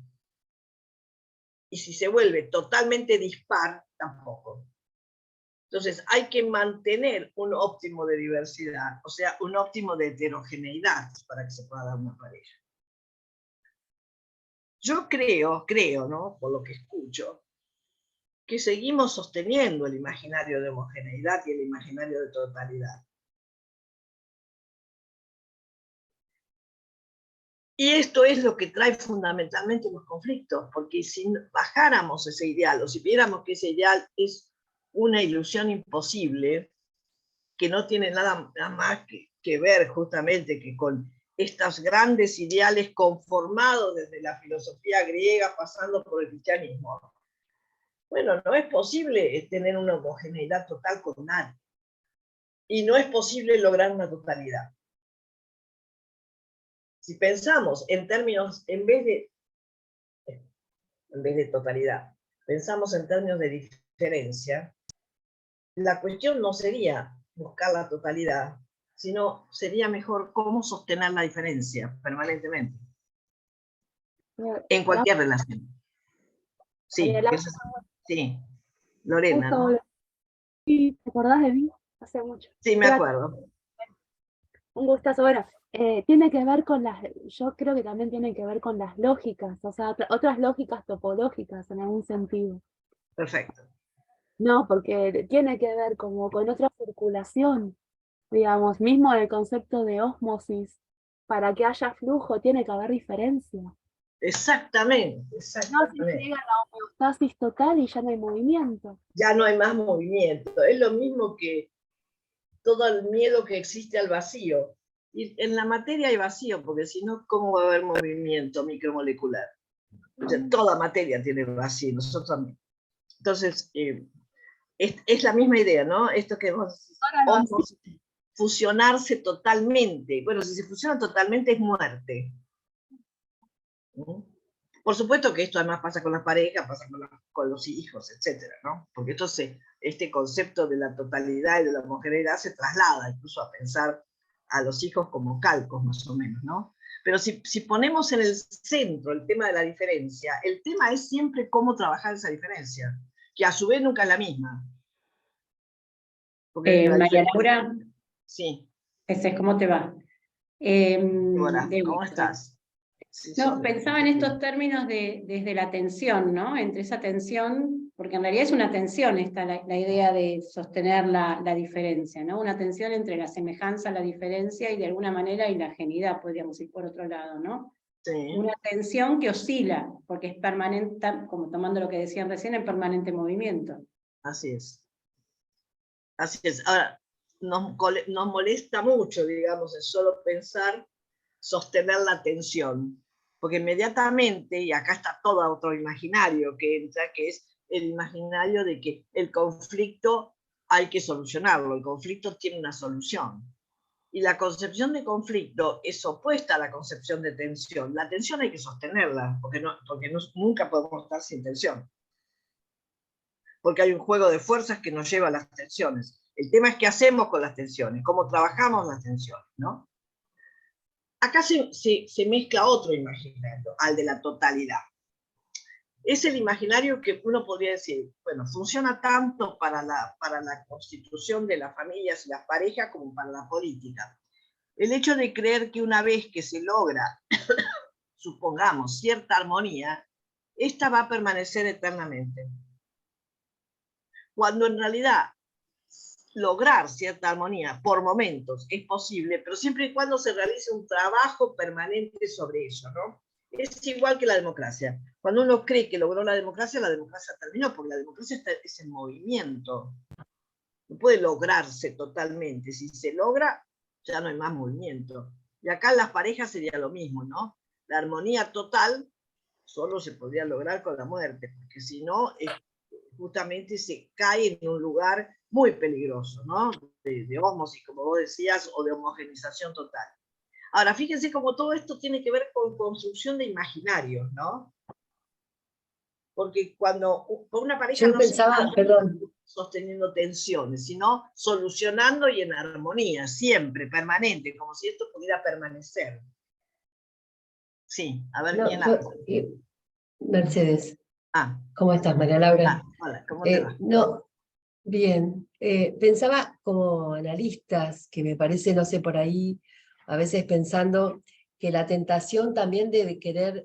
Y si se vuelve totalmente dispar, tampoco. Entonces, hay que mantener un óptimo de diversidad, o sea, un óptimo de heterogeneidad para que se pueda dar una pareja. Yo creo, ¿no? Por lo que escucho, que seguimos sosteniendo el imaginario de homogeneidad y el imaginario de totalidad. Y esto es lo que trae fundamentalmente los conflictos, porque si bajáramos ese ideal, o si viéramos que ese ideal es una ilusión imposible, que no tiene nada más que ver justamente que con estos grandes ideales conformados desde la filosofía griega pasando por el cristianismo. Bueno, no es posible tener una homogeneidad total con nadie. y no es posible lograr una totalidad. Si pensamos en términos, en vez de totalidad, pensamos en términos de diferencia, la cuestión no sería buscar la totalidad, sino sería mejor cómo sostener la diferencia permanentemente, en cualquier relación. Sí, sí, Lorena, ¿no? Sí, ¿te acordás de mí? Hace mucho. Sí, me acuerdo. Un gustazo. Bueno, tiene que ver con yo creo que también tiene que ver con las lógicas, o sea, otras lógicas topológicas en algún sentido. Perfecto. No, porque tiene que ver como con otra circulación, digamos, mismo el concepto de ósmosis. Para que haya flujo tiene que haber diferencia. Exactamente, No, exactamente. si llega la homeostasis total y ya no hay movimiento. Ya no hay más movimiento. Es lo mismo que todo el miedo que existe al vacío. Y en la materia hay vacío, porque si no, ¿cómo va a haber movimiento micromolecular? O sea, toda materia tiene vacío, nosotros también. Entonces, es la misma idea, ¿no? Esto que vos fusionarse totalmente. Bueno, si se fusiona totalmente es muerte. Por supuesto que esto además pasa con las parejas, pasa con los hijos, etcétera, ¿no? Porque entonces este concepto de la totalidad y de la homogeneidad se traslada incluso a pensar a los hijos como calcos, más o menos, ¿no? Pero si ponemos en el centro el tema de la diferencia, el tema es siempre cómo trabajar esa diferencia, que a su vez nunca es la misma. María Laura, sí. ¿Cómo te va? Hola, ¿cómo estás? Sí, no, pensaba en estos términos desde la tensión, ¿no? Entre esa tensión, porque en realidad es una tensión esta la idea de sostener la diferencia, ¿no? Una tensión entre la semejanza, la diferencia y de alguna manera y la ajenidad, podríamos ir por otro lado, ¿no? Sí. Una tensión que oscila, porque es permanente, como tomando lo que decían recién, en permanente movimiento. Así es. Así es. Ahora, nos molesta mucho, digamos, el solo pensar sostener la tensión, porque inmediatamente, y acá está todo otro imaginario que entra, que es el imaginario de que el conflicto hay que solucionarlo, el conflicto tiene una solución. Y la concepción de conflicto es opuesta a la concepción de tensión. La tensión hay que sostenerla, porque nunca podemos estar sin tensión. Porque hay un juego de fuerzas que nos lleva a las tensiones. El tema es qué hacemos con las tensiones, cómo trabajamos las tensiones, ¿no? Acá se mezcla otro imaginario, al de la totalidad. Es el imaginario que uno podría decir, bueno, funciona tanto para la constitución de las familias y las parejas como para la política. El hecho de creer que una vez que se logra, supongamos, cierta armonía, esta va a permanecer eternamente. Cuando en realidad lograr cierta armonía por momentos es posible, pero siempre y cuando se realice un trabajo permanente sobre eso, ¿no? Es igual que la democracia. Cuando uno cree que logró la democracia terminó, porque la democracia es en movimiento. No puede lograrse totalmente. Si se logra, ya no hay más movimiento. Y acá en las parejas sería lo mismo, ¿no? La armonía total solo se podría lograr con la muerte, porque si no, justamente se cae en un lugar muy peligroso, ¿no? De ósmosis, como vos decías, o de homogenización total. Ahora, fíjense cómo todo esto tiene que ver con construcción de imaginarios, ¿no? Porque cuando por una pareja no pensaba, se está sosteniendo tensiones, sino solucionando y en armonía, siempre, permanente, como si esto pudiera permanecer. Sí, a ver quién habla. Mercedes. Ah. ¿Cómo estás, María Laura? Hola, ¿cómo te va? No, bien. Pensaba como analistas, que me parece, no sé, por ahí, a veces pensando que la tentación también de querer,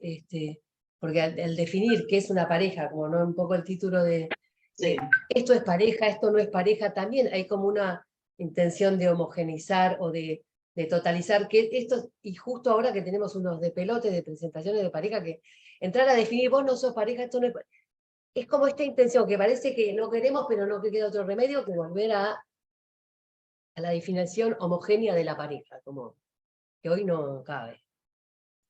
porque al definir qué es una pareja, como no un poco el título de esto es pareja, esto no es pareja, también hay como una intención de homogenizar o de totalizar, que esto, y justo ahora que tenemos unos de pelote de presentaciones de pareja, que entrar a definir, vos no sos pareja, esto no es pareja. Es como esta intención que parece que no queremos, pero no queda otro remedio que volver a la definición homogénea de la pareja, como que hoy no cabe.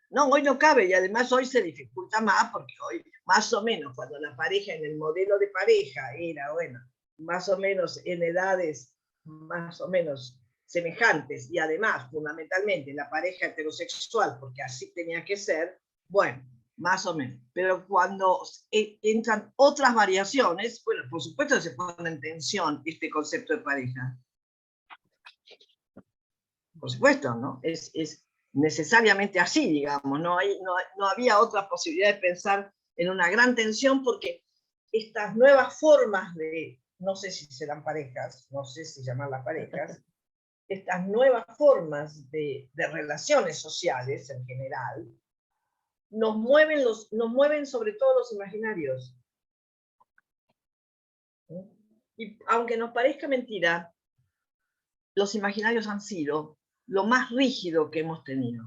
No, hoy no cabe, y además hoy se dificulta más, porque hoy, más o menos, cuando la pareja en el modelo de pareja era, bueno, más o menos en edades más o menos semejantes, y además fundamentalmente la pareja heterosexual, porque así tenía que ser, bueno, más o menos. Pero cuando entran otras variaciones, bueno, por supuesto se pone en tensión este concepto de pareja. Por supuesto, ¿no? Es necesariamente así, digamos, no había otra posibilidad de pensar en una gran tensión, porque estas nuevas formas de, no sé si serán parejas, no sé si llamarlas parejas, estas nuevas formas de relaciones sociales en general, nos mueven sobre todo los imaginarios. Y aunque nos parezca mentira, los imaginarios han sido lo más rígido que hemos tenido,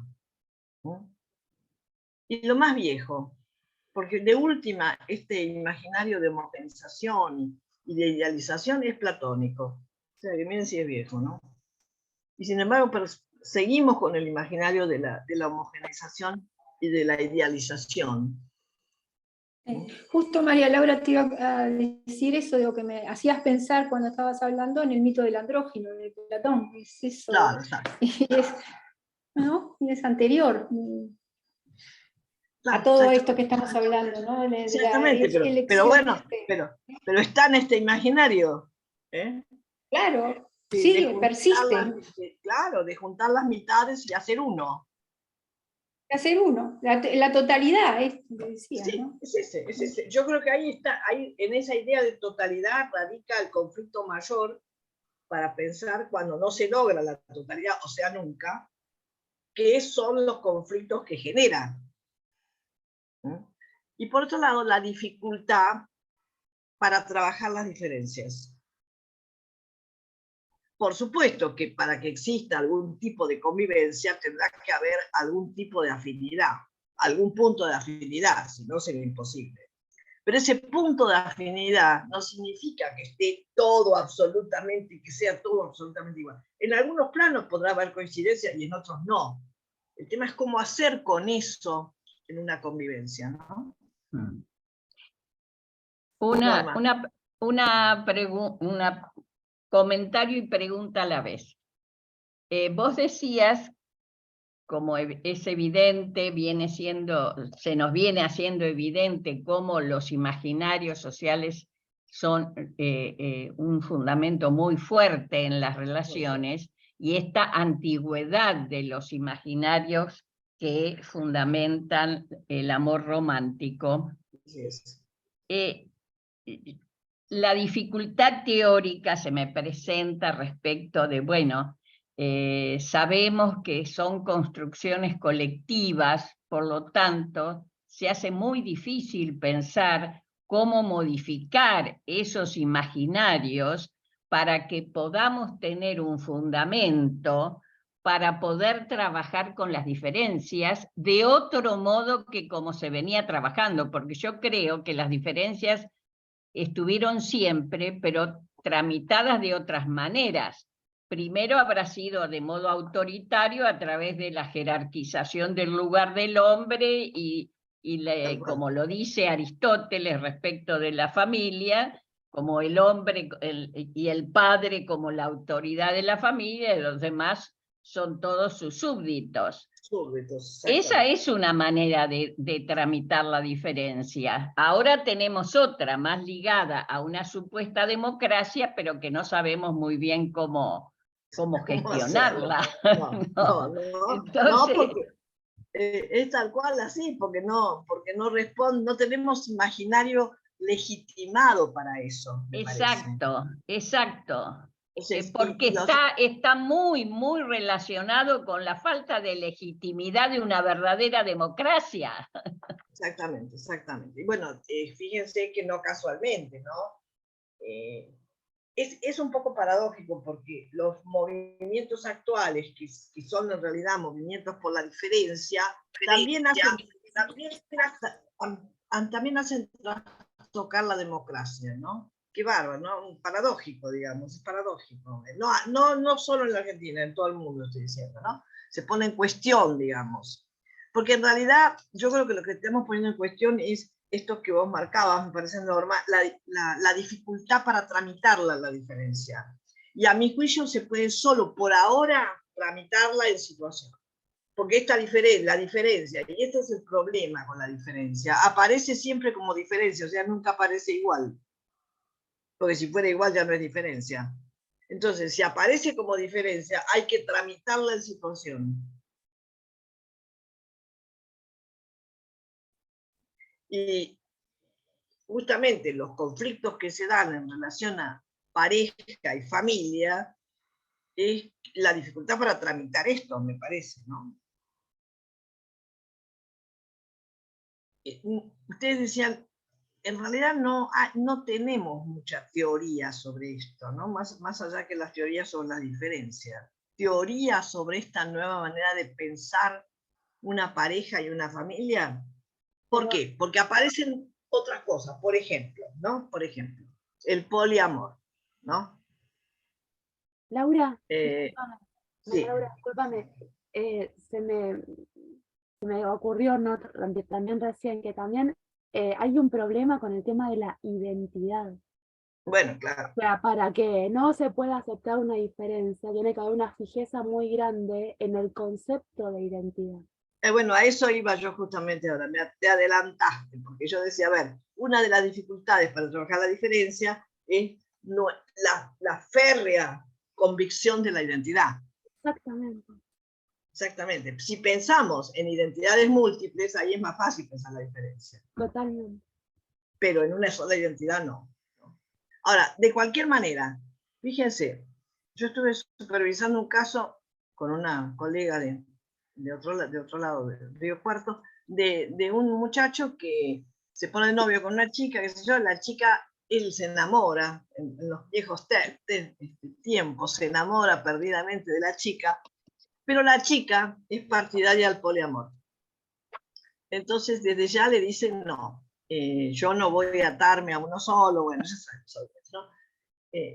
¿no? Y lo más viejo, porque de última, este imaginario de homogeneización y de idealización es platónico. O sea, que miren si es viejo, ¿no? Y sin embargo, seguimos con el imaginario de la homogeneización y de la idealización. Justo, María Laura, te iba a decir eso, digo, que me hacías pensar cuando estabas hablando en el mito del andrógino, de Platón. Es eso, Claro, exacto. ¿no? Y es anterior Claro, a todo esto que estamos hablando, ¿no? Exactamente, pero bueno, pero está en este imaginario. Claro, sí, persiste. Claro, de juntar las mitades y hacer uno. Hacer uno, la totalidad, es lo que decía, Sí, ¿no? es ese. Yo creo que ahí en esa idea de totalidad radica el conflicto mayor para pensar cuando no se logra la totalidad, o sea, nunca, qué son los conflictos que generan. Y por otro lado, la dificultad para trabajar las diferencias. Por supuesto que para que exista algún tipo de convivencia tendrá que haber algún tipo de afinidad, algún punto de afinidad, si no sería imposible. Pero ese punto de afinidad no significa que esté todo absolutamente, que sea todo absolutamente igual. En algunos planos podrá haber coincidencia y en otros no. El tema es cómo hacer con eso en una convivencia, ¿no? Una comentario y pregunta a la vez. Vos decías, como es evidente, se nos viene haciendo evidente cómo los imaginarios sociales son un fundamento muy fuerte en las relaciones, y esta antigüedad de los imaginarios que fundamentan el amor romántico. La dificultad teórica se me presenta respecto de, bueno, sabemos que son construcciones colectivas, por lo tanto, se hace muy difícil pensar cómo modificar esos imaginarios para que podamos tener un fundamento para poder trabajar con las diferencias de otro modo que como se venía trabajando, porque yo creo que las diferencias estuvieron siempre, pero tramitadas de otras maneras. Primero habrá sido de modo autoritario a través de la jerarquización del lugar del hombre como lo dice Aristóteles respecto de la familia, como el hombre y el padre como la autoridad de la familia, y los demás son todos sus súbditos. Esa es una manera de tramitar la diferencia. Ahora tenemos otra, más ligada a una supuesta democracia, pero que no sabemos muy bien cómo gestionarla. No, porque es tal cual así, porque no responde, no tenemos imaginario legitimado para eso. Exacto. Porque está muy, muy relacionado con la falta de legitimidad de una verdadera democracia. Exactamente. Y bueno, fíjense que no casualmente, ¿no? Es un poco paradójico, porque los movimientos actuales, que son en realidad movimientos por la diferencia, también hacen tocar la democracia, ¿no? Qué bárbaro, ¿no? Paradójico, digamos, es paradójico. No solo en la Argentina, en todo el mundo estoy diciendo, ¿no? Se pone en cuestión, digamos. Porque en realidad yo creo que lo que estamos poniendo en cuestión es esto que vos marcabas, me parece normal, la dificultad para tramitarla, la diferencia. Y a mi juicio se puede solo por ahora tramitarla en situación. Porque la diferencia, y este es el problema con la diferencia, aparece siempre como diferencia, o sea, nunca aparece igual. Porque si fuera igual ya no es diferencia. Entonces, si aparece como diferencia, hay que tramitarla en situación. Y justamente los conflictos que se dan en relación a pareja y familia es la dificultad para tramitar esto, me parece, ¿no? Ustedes decían, en realidad no tenemos mucha teoría sobre esto, ¿no? Más allá que las teorías sobre las diferencias. Teoría sobre esta nueva manera de pensar una pareja y una familia. ¿Por qué? Porque aparecen otras cosas, por ejemplo, ¿no? Por ejemplo, el poliamor, ¿no? Laura, sí. Laura, discúlpame, se me ocurrió también recién que también hay un problema con el tema de la identidad. Bueno, claro. O sea, para que no se pueda aceptar una diferencia, tiene que haber una fijeza muy grande en el concepto de identidad. Bueno, a eso iba yo justamente ahora, te adelantaste, porque yo decía, a ver, una de las dificultades para trabajar la diferencia es la férrea convicción de la identidad. Exactamente. Exactamente. Si pensamos en identidades múltiples, ahí es más fácil pensar la diferencia. Totalmente. Pero en una sola identidad no. Ahora, de cualquier manera, fíjense, yo estuve supervisando un caso con una colega de otro lado del Río Cuarto, de un muchacho que se pone de novio con una chica, qué sé yo, la chica, él se enamora, en los viejos tiempos, se enamora perdidamente de la chica, pero la chica es partidaria del poliamor. Entonces, desde ya le dicen, no, yo no voy a atarme a uno solo, bueno, ya sabes, ¿no?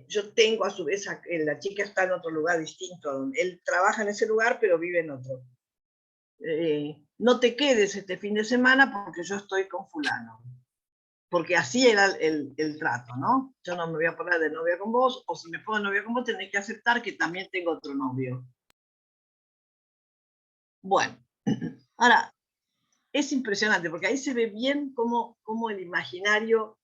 Yo tengo a su vez, la chica está en otro lugar distinto, él trabaja en ese lugar, pero vive en otro. No te quedes este fin de semana porque yo estoy con fulano. Porque así era el trato, ¿no? Yo no me voy a poner de novia con vos, o si me pongo de novia con vos tenés que aceptar que también tengo otro novio. Bueno, ahora, es impresionante porque ahí se ve bien cómo el imaginario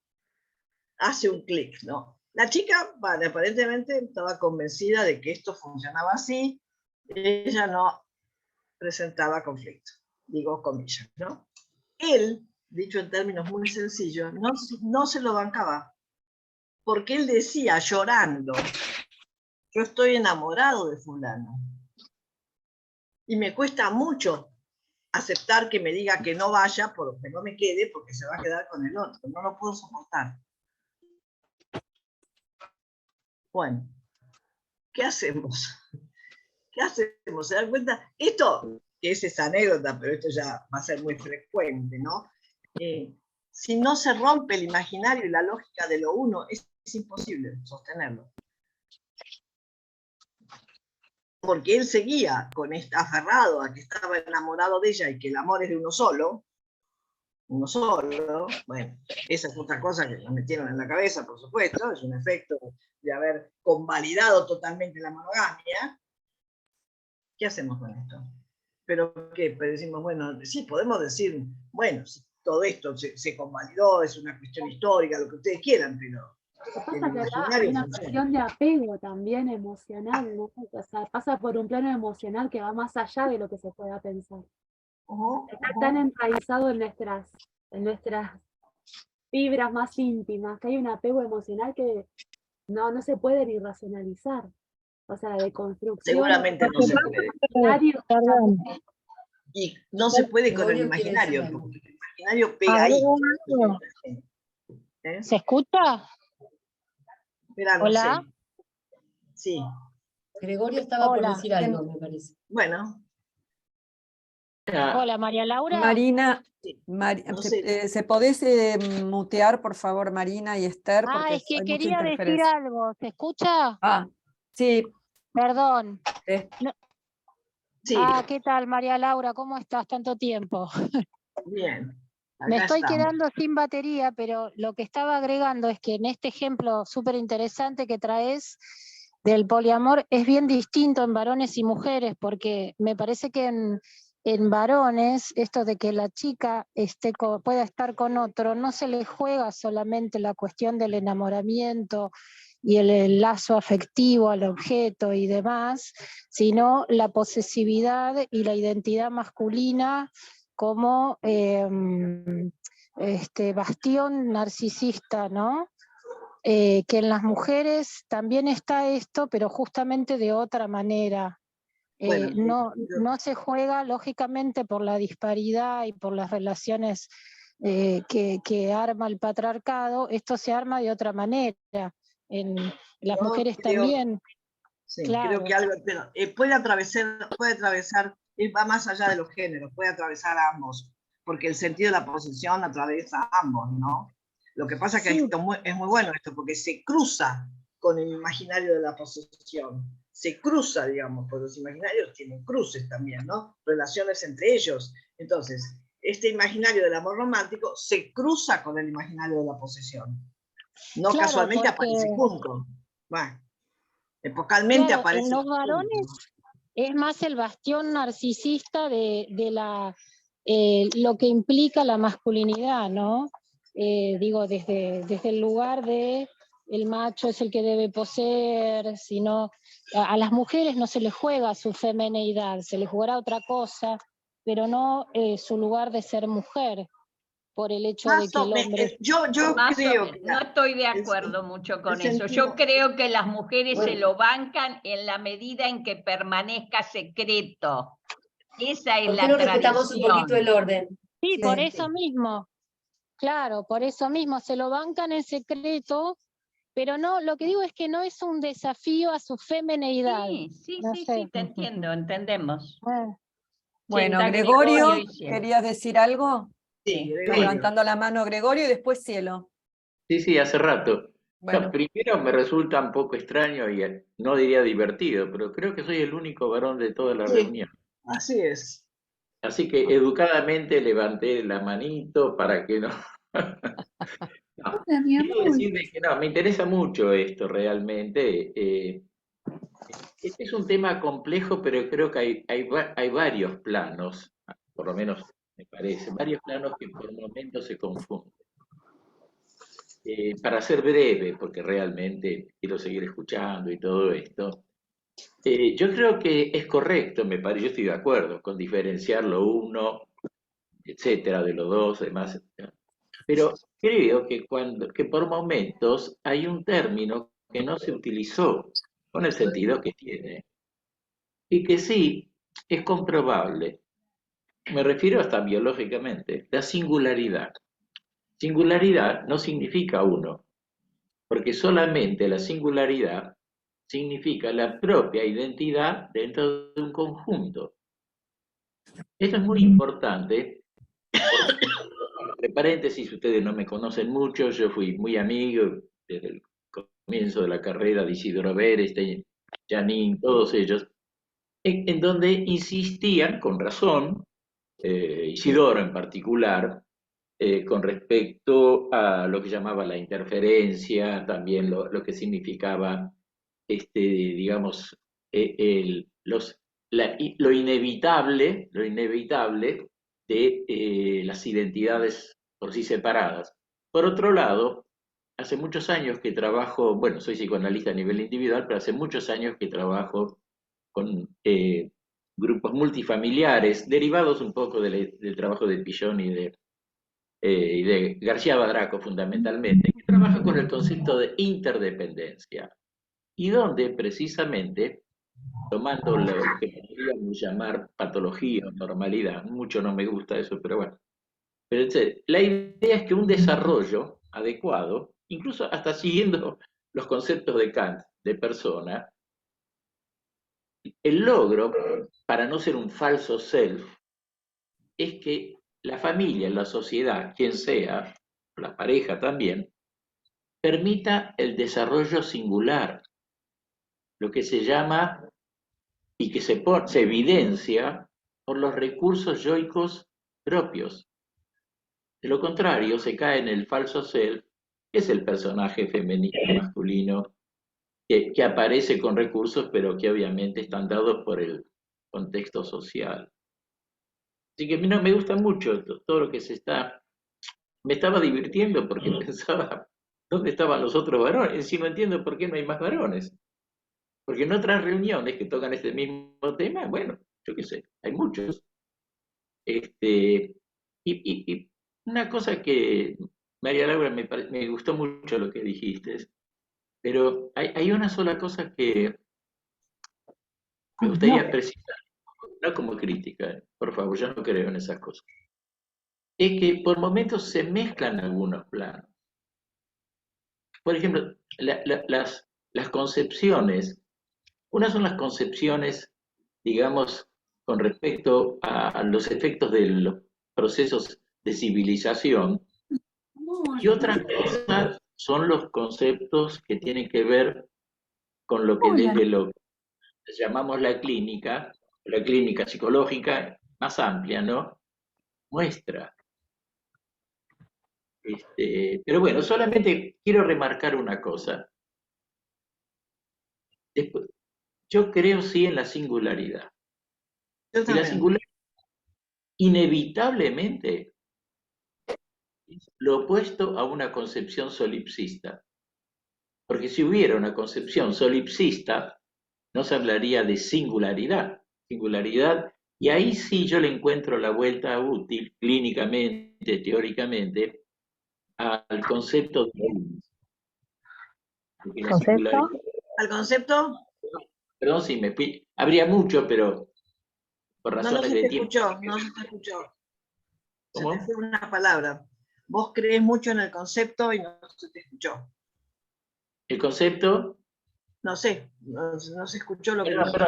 hace un clic, ¿no? La chica, vale, aparentemente estaba convencida de que esto funcionaba así, ella no presentaba conflicto, digo comillas, ¿no? Él, dicho en términos muy sencillos, no se lo bancaba, porque él decía llorando, yo estoy enamorado de fulano, y me cuesta mucho aceptar que me diga que no vaya, porque no me quede, porque se va a quedar con el otro, no lo puedo soportar. Bueno, ¿qué hacemos? ¿Qué hacemos? ¿Se dan cuenta? Esto, que es esa anécdota, pero esto ya va a ser muy frecuente, ¿no? Si no se rompe el imaginario y la lógica de lo uno, es imposible sostenerlo. Porque él seguía aferrado a que estaba enamorado de ella y que el amor es de uno solo, bueno, esa es otra cosa que nos metieron en la cabeza, por supuesto, es un efecto de haber convalidado totalmente la monogamia. ¿Qué hacemos con esto? Pero ¿qué? Pero decimos, bueno, sí, podemos decir, bueno, si todo esto se convalidó, es una cuestión histórica, lo que ustedes quieran, pero Pasa que acá hay una cuestión de apego también emocional, ¿no? O sea, pasa por un plano emocional que va más allá de lo que se pueda pensar. Está tan enraizado en nuestras fibras más íntimas, que hay un apego emocional que no se puede ni racionalizar. O sea, de construcción. Seguramente no se puede. Perdón. Y no se puede con el imaginario, porque el imaginario pega ahí. ¿Se escucha? Espera, no Hola. sé. Sí. Gregorio estaba por decir algo, me parece. Bueno. Hola, María Laura. Marina, No sé. ¿se podés mutear, por favor, Marina y Esther? Porque Es que hay mucha quería decir interferencia. algo. ¿Se escucha? Sí. Perdón. Sí. ¿Qué tal, María Laura? ¿Cómo estás? Tanto tiempo. Bien. Me estoy quedando sin batería, pero lo que estaba agregando es que en este ejemplo súper interesante que traes, del poliamor es bien distinto en varones y mujeres, porque me parece que en varones, esto de que la chica pueda estar con otro, no se le juega solamente la cuestión del enamoramiento y el lazo afectivo al objeto y demás, sino la posesividad y la identidad masculina como bastión narcisista, ¿no? Que en las mujeres también está esto, pero justamente de otra manera. Bueno, No se juega, lógicamente, por la disparidad y por las relaciones que arma el patriarcado, esto se arma de otra manera. En las mujeres también. Sí, claro. creo que algo, pero, puede atravesar, va más allá de los géneros, puede atravesar a ambos, porque el sentido de la posesión atraviesa a ambos, ¿no? Lo que pasa es que Sí. es muy bueno esto, porque se cruza con el imaginario de la posesión. Se cruza, digamos, porque los imaginarios tienen cruces también, ¿no? Relaciones entre ellos. Entonces, este imaginario del amor romántico se cruza con el imaginario de la posesión. No Claro, casualmente porque, aparece junto. Bueno, epocalmente claro, aparece en los junto. varones es más el bastión narcisista de lo que implica la masculinidad, ¿no? Digo, desde el lugar de el macho es el que debe poseer, sino a las mujeres no se les juega su femineidad, se les jugará otra cosa, pero no su lugar de ser mujer, por el hecho de que el hombre... Yo creo que no estoy de acuerdo mucho con eso. sentido, Yo creo que las mujeres se lo bancan en la medida en que permanezca secreto. Esa es ¿Por qué la no respetamos un poquito tradición. el orden? Sí, por eso mismo. Claro, por eso mismo se lo bancan en secreto, pero no, lo que digo es que no es un desafío a su femineidad. Sí, no sé. sí, te entiendo, entendemos. Bueno, Está Gregorio, y Cielo. ¿querías decir algo? Sí, Está levantando la mano Gregorio y después Cielo. Sí, hace rato. Bueno. No, primero me resulta un poco extraño y no diría divertido, pero creo que soy el único varón de toda la reunión. Así es. Así que educadamente levanté la manito para que no... No, quiero decirle que no, me interesa mucho esto realmente. Este es un tema complejo, pero creo que hay varios planos, por lo menos me parece, varios planos que por momentos se confunden. Para ser breve, porque realmente quiero seguir escuchando y todo esto, yo creo que es correcto, me parece, yo estoy de acuerdo con diferenciar lo uno, etcétera, de lo dos, demás, etcétera. Pero creo que por momentos hay un término que no se utilizó con el sentido que tiene y que sí es comprobable. Me refiero hasta biológicamente, la singularidad. Singularidad no significa uno, porque solamente la singularidad significa la propia identidad dentro de un conjunto. Esto es muy importante, porque, entre paréntesis, ustedes no me conocen mucho, yo fui muy amigo desde el comienzo de la carrera de Isidoro Berestein, Janine, todos ellos, en donde insistían con razón, Isidoro en particular, con respecto a lo que llamaba la interferencia, también lo que significaba, digamos, lo inevitable de las identidades por sí separadas. Por otro lado, hace muchos años que trabajo, bueno, soy psicoanalista a nivel individual, pero hace muchos años que trabajo con grupos multifamiliares, derivados un poco del trabajo de Pillon y de García Badraco fundamentalmente, que trabaja con el concepto de interdependencia, y donde precisamente, tomando lo que podríamos llamar patología o normalidad, mucho no me gusta eso, pero bueno, pero la idea es que un desarrollo adecuado, incluso hasta siguiendo los conceptos de Kant de persona, el logro, para no ser un falso self, es que la familia, la sociedad, quien sea, la pareja también, permita el desarrollo singular, lo que se llama y que se evidencia por los recursos yoicos propios. De lo contrario, se cae en el falso self, que es el personaje femenino, masculino, que aparece con recursos, pero que obviamente están dados por el contexto social. Así que a mí no me gusta mucho todo lo que se está... Me estaba divirtiendo porque pensaba, ¿dónde estaban los otros varones? Y no entiendo por qué no hay más varones. Porque en otras reuniones que tocan este mismo tema, bueno, yo qué sé, hay muchos. Y una cosa que, María Laura, me gustó mucho lo que dijiste, pero hay una sola cosa que me gustaría precisar, no como crítica, por favor, yo no creo en esas cosas. Es que por momentos se mezclan algunos planos. Por ejemplo, las concepciones, unas son las concepciones, digamos, con respecto a los efectos de los procesos de civilización, y otras cosas son los conceptos que tienen que ver con lo que desde lo que llamamos la clínica psicológica más amplia, ¿no? Muestra. Pero bueno, solamente quiero remarcar una cosa. Después, yo creo sí en la singularidad. Y la singularidad inevitablemente es lo opuesto a una concepción solipsista. Porque si hubiera una concepción solipsista, no se hablaría de singularidad. Y ahí sí yo le encuentro la vuelta útil, clínicamente, teóricamente, al concepto de ¿Concepto? ¿Al concepto? Perdón si me fui. Habría mucho, pero por No razones se de te tiempo. escuchó, no se te escuchó. ¿Cómo? Se te fue una palabra. Vos crees mucho en el concepto y no se te escuchó. ¿El concepto? No sé, no se escuchó lo que dijiste.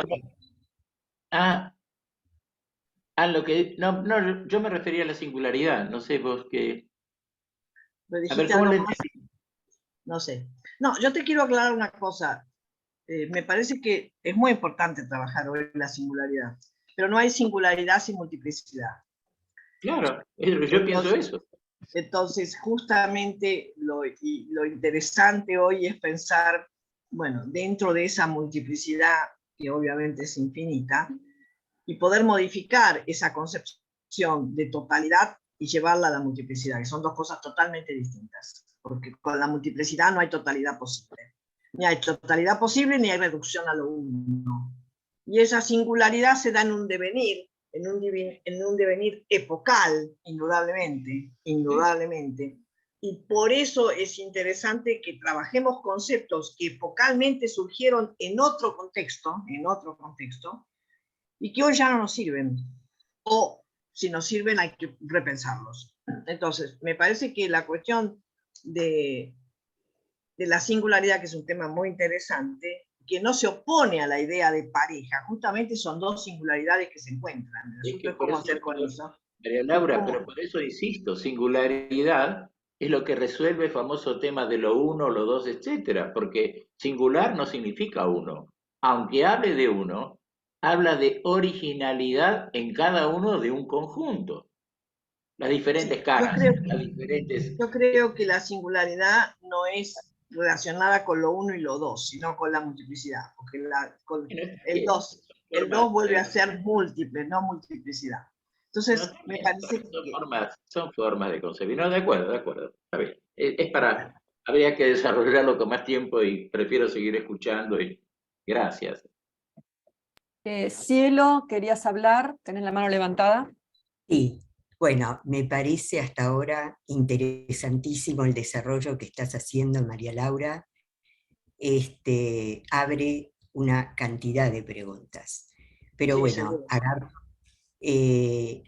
Lo que... No, yo me refería a la singularidad. No sé vos qué... Pero A ver, dijiste ¿cómo algo le más. No sé. No, yo te quiero aclarar una cosa. Me parece que es muy importante trabajar hoy la singularidad, pero no hay singularidad sin multiplicidad. Claro, yo pienso eso. Entonces, justamente lo interesante hoy es pensar, bueno, dentro de esa multiplicidad, que obviamente es infinita, y poder modificar esa concepción de totalidad y llevarla a la multiplicidad, que son dos cosas totalmente distintas, porque con la multiplicidad no hay totalidad posible. Ni hay totalidad posible, ni hay reducción a lo uno. Y esa singularidad se da en un devenir, en un devenir epocal, indudablemente. Y por eso es interesante que trabajemos conceptos que epocalmente surgieron en otro contexto, y que hoy ya no nos sirven. O si nos sirven hay que repensarlos. Entonces, me parece que la cuestión de la singularidad, que es un tema muy interesante, que no se opone a la idea de pareja, justamente son dos singularidades que se encuentran. El asunto es cómo hacer con eso. María Laura, pero por eso insisto, singularidad es lo que resuelve el famoso tema de lo uno, lo dos, etcétera, porque singular no significa uno. Aunque hable de uno, habla de originalidad en cada uno de un conjunto. Las diferentes caras, las diferentes... Yo creo que la singularidad no es relacionada con lo uno y lo dos, sino con la multiplicidad, porque el dos vuelve a ser múltiple, no multiplicidad. Entonces, me parece que... Son formas de concebir. No, de acuerdo, está bien. Habría que desarrollarlo con más tiempo y prefiero seguir escuchando y gracias. Cielo, ¿querías hablar? ¿Tenés la mano levantada? Sí, bueno, me parece hasta ahora interesantísimo el desarrollo que estás haciendo, María Laura. Abre una cantidad de preguntas. Pero sí, bueno,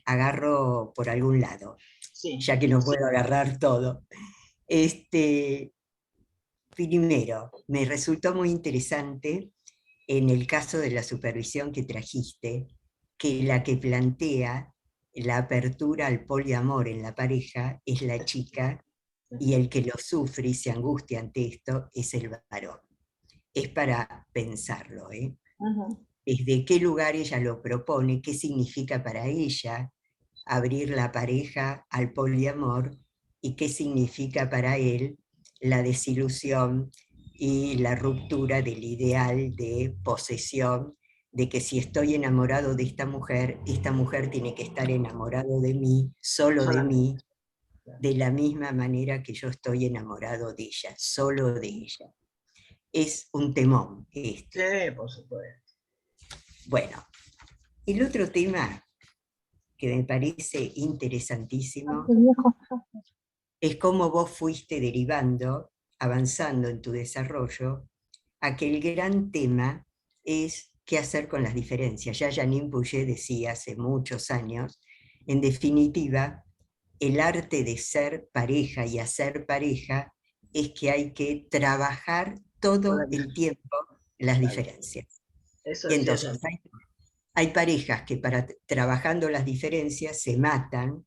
agarro por algún lado, sí, ya que no puedo agarrar todo. Primero, me resultó muy interesante en el caso de la supervisión que trajiste, que la que plantea la apertura al poliamor en la pareja es la chica y el que lo sufre y se angustia ante esto es el varón. Es para pensarlo, ¿eh? Desde qué lugar ella lo propone, qué significa para ella abrir la pareja al poliamor y qué significa para él la desilusión y la ruptura del ideal de posesión, de que si estoy enamorado de esta mujer tiene que estar enamorado de mí, solo de mí, de la misma manera que yo estoy enamorado de ella, solo de ella. Es un temón este. Sí, por supuesto. Bueno, el otro tema que me parece interesantísimo es cómo vos fuiste derivando, avanzando en tu desarrollo, a que el gran tema es qué hacer con las diferencias. Ya Janine Pouget decía hace muchos años, en definitiva, el arte de ser pareja y hacer pareja es que hay que trabajar todo el tiempo las diferencias. Eso Y decía entonces hay parejas que trabajando las diferencias se matan,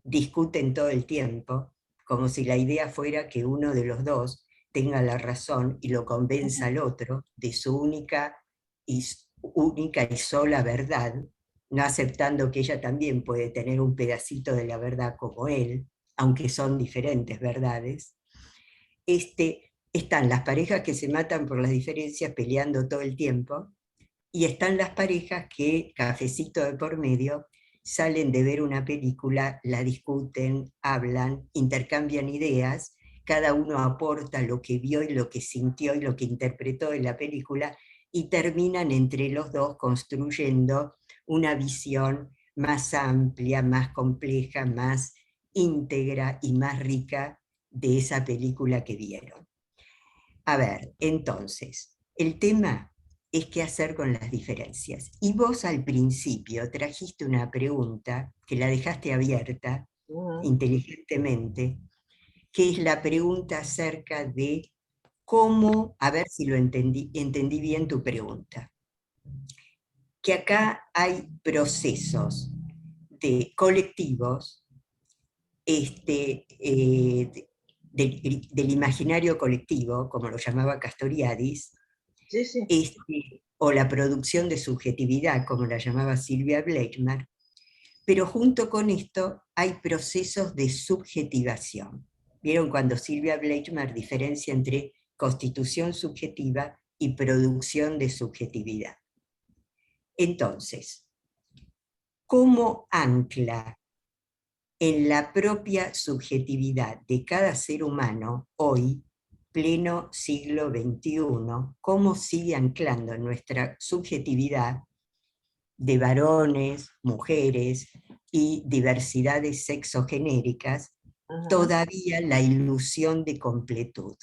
discuten todo el tiempo, como si la idea fuera que uno de los dos tenga la razón y lo convenza al otro de su única y sola verdad, no aceptando que ella también puede tener un pedacito de la verdad como él, aunque son diferentes verdades. Están las parejas que se matan por las diferencias peleando todo el tiempo, y están las parejas que, cafecito de por medio, salen de ver una película, la discuten, hablan, intercambian ideas, cada uno aporta lo que vio y lo que sintió y lo que interpretó en la película, y terminan entre los dos construyendo una visión más amplia, más compleja, más íntegra y más rica de esa película que vieron. A ver, entonces, el tema es qué hacer con las diferencias. Y vos al principio trajiste una pregunta que la dejaste abierta inteligentemente, que es la pregunta acerca de cómo, a ver si lo entendí bien tu pregunta, que acá hay procesos de colectivos, del imaginario colectivo, como lo llamaba Castoriadis, sí, sí. O la producción de subjetividad, como la llamaba Silvia Bleichmer, pero junto con esto hay procesos de subjetivación. ¿Vieron cuando Silvia Bleichmer diferencia entre constitución subjetiva y producción de subjetividad? Entonces, ¿cómo ancla en la propia subjetividad de cada ser humano hoy, pleno siglo XXI, cómo sigue anclando en nuestra subjetividad de varones, mujeres y diversidades sexogenéricas, todavía la ilusión de completud?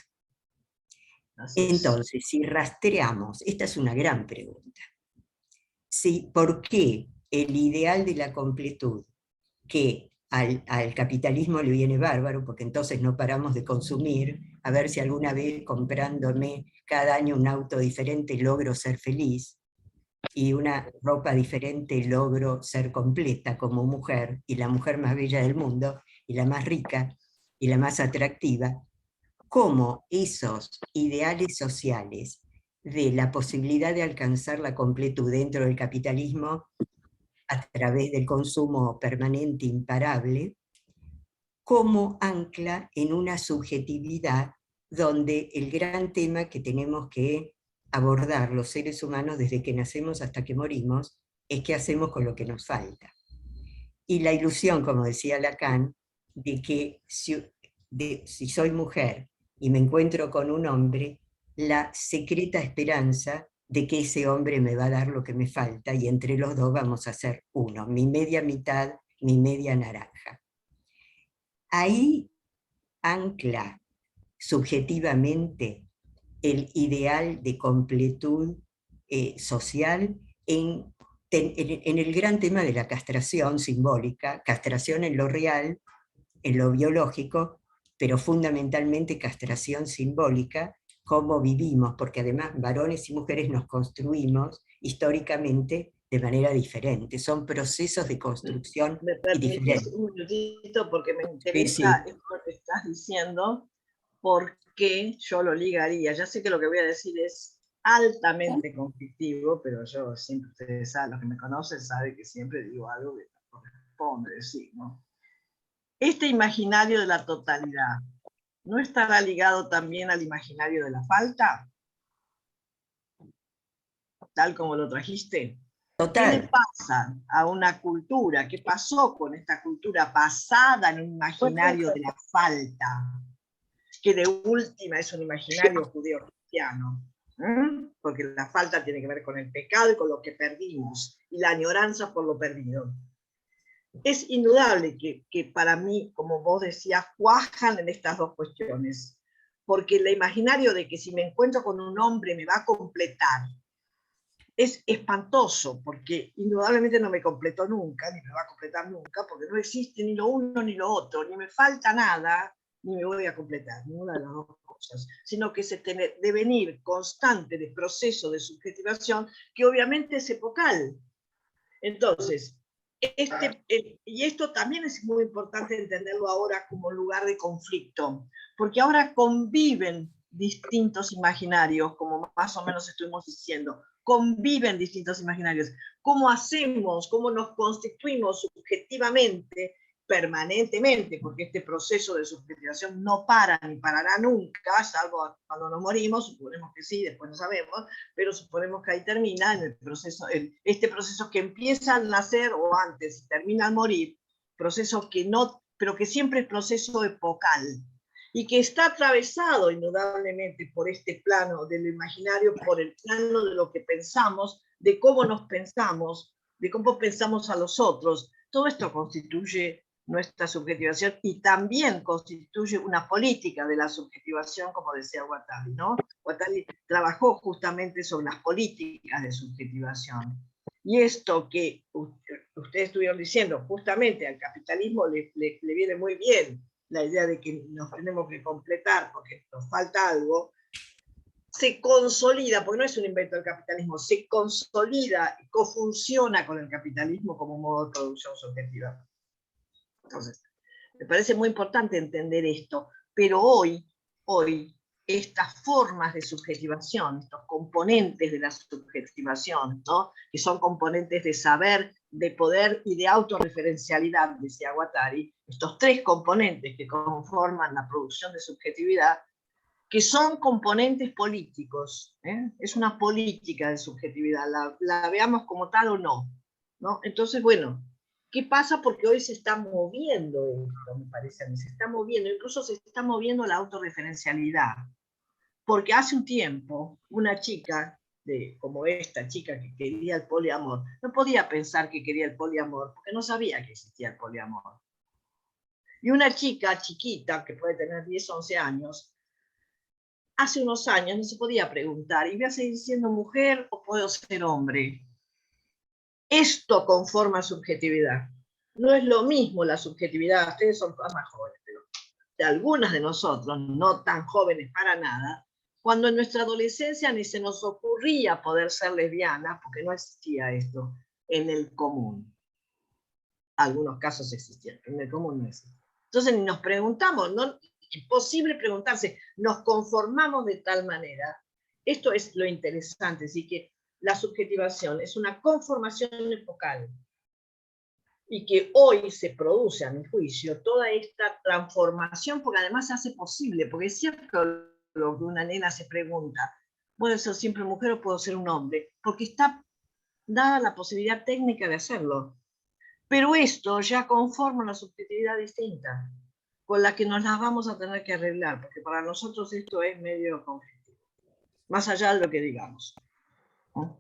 Entonces, si rastreamos, esta es una gran pregunta, ¿por qué el ideal de la completud, que al capitalismo le viene bárbaro, porque entonces no paramos de consumir, a ver si alguna vez comprándome cada año un auto diferente logro ser feliz, y una ropa diferente logro ser completa como mujer, y la mujer más bella del mundo, y la más rica, y la más atractiva? ¿Cómo esos ideales sociales de la posibilidad de alcanzar la completud dentro del capitalismo a través del consumo permanente imparable, cómo ancla en una subjetividad donde el gran tema que tenemos que abordar los seres humanos desde que nacemos hasta que morimos es qué hacemos con lo que nos falta? Y la ilusión, como decía Lacan, de que si soy mujer y me encuentro con un hombre, la secreta esperanza de que ese hombre me va a dar lo que me falta y entre los dos vamos a hacer uno, mi media mitad, mi media naranja. Ahí ancla subjetivamente el ideal de completud social en el gran tema de la castración simbólica, castración en lo real, en lo biológico, pero fundamentalmente castración simbólica, cómo vivimos, porque además varones y mujeres nos construimos históricamente de manera diferente, son procesos de construcción diferentes. Un minutito porque me interesa esto que estás diciendo, porque yo lo ligaría, ya sé que lo que voy a decir es altamente conflictivo, pero yo siempre, ustedes saben, los que me conocen saben que siempre digo algo que no corresponde decir, ¿no? Este imaginario de la totalidad ¿no estará ligado también al imaginario de la falta? Tal como lo trajiste. Total. ¿Qué le pasa a una cultura? ¿Qué pasó con esta cultura basada en un imaginario de la falta? Que de última es un imaginario judeo-cristiano. Porque la falta tiene que ver con el pecado y con lo que perdimos, y la añoranza por lo perdido. Es indudable que para mí, como vos decías, cuajan en estas dos cuestiones, porque el imaginario de que si me encuentro con un hombre me va a completar, es espantoso, porque indudablemente no me completó nunca, ni me va a completar nunca, porque no existe ni lo uno ni lo otro, ni me falta nada, ni me voy a completar, ninguna de las dos cosas, sino que ese devenir constante de proceso de subjetivación, que obviamente es epocal. Entonces, y esto también es muy importante entenderlo ahora como lugar de conflicto, porque ahora conviven distintos imaginarios, como más o menos estuvimos diciendo, conviven distintos imaginarios. ¿Cómo hacemos, cómo nos constituimos subjetivamente, permanentemente, porque este proceso de subjetivación no para ni parará nunca, salvo cuando nos morimos, suponemos que sí, después no sabemos, pero suponemos que ahí termina en el proceso, este proceso que empieza al nacer o antes y termina al morir, proceso que no, pero que siempre es proceso epocal, y que está atravesado indudablemente por este plano del imaginario, por el plano de lo que pensamos, de cómo nos pensamos, de cómo pensamos a los otros. Todo esto constituye nuestra subjetivación y también constituye una política de la subjetivación, como decía Guattari, ¿no? Guattari trabajó justamente sobre las políticas de subjetivación. Y esto que ustedes estuvieron diciendo, justamente al capitalismo le viene muy bien la idea de que nos tenemos que completar porque nos falta algo, se consolida, porque no es un invento del capitalismo, se consolida y cofunciona con el capitalismo como modo de producción subjetiva. Entonces, me parece muy importante entender esto, pero hoy estas formas de subjetivación, estos componentes de la subjetivación, ¿no? Que son componentes de saber, de poder y de autorreferencialidad, decía Guattari, estos tres componentes que conforman la producción de subjetividad, que son componentes políticos, es una política de subjetividad, la veamos como tal o no, ¿no? Entonces, bueno, ¿qué pasa? Porque hoy se está moviendo esto, me parece a mí, se está moviendo, incluso se está moviendo la autorreferencialidad. Porque hace un tiempo, una chica, como esta chica que quería el poliamor, no podía pensar que quería el poliamor, porque no sabía que existía el poliamor. Y una chica chiquita, que puede tener 10, 11 años, hace unos años no se podía preguntar, ¿y voy a seguir siendo mujer o puedo ser hombre? Esto conforma subjetividad. No es lo mismo la subjetividad, ustedes son todas más jóvenes, pero de algunas de nosotros, no tan jóvenes para nada, cuando en nuestra adolescencia ni se nos ocurría poder ser lesbianas, porque no existía esto en el común. Algunos casos existían, pero en el común no existía. Entonces ni nos preguntamos, no, es posible preguntarse, nos conformamos de tal manera. Esto es lo interesante, así que la subjetivación es una conformación epocal y que hoy se produce, a mi juicio, toda esta transformación, porque además se hace posible, porque es cierto lo que una nena se pregunta, ¿puedo ser siempre mujer o puedo ser un hombre? Porque está dada la posibilidad técnica de hacerlo. Pero esto ya conforma una subjetividad distinta, con la que nos las vamos a tener que arreglar, porque para nosotros esto es medio conflictivo, más allá de lo que digamos, ¿no?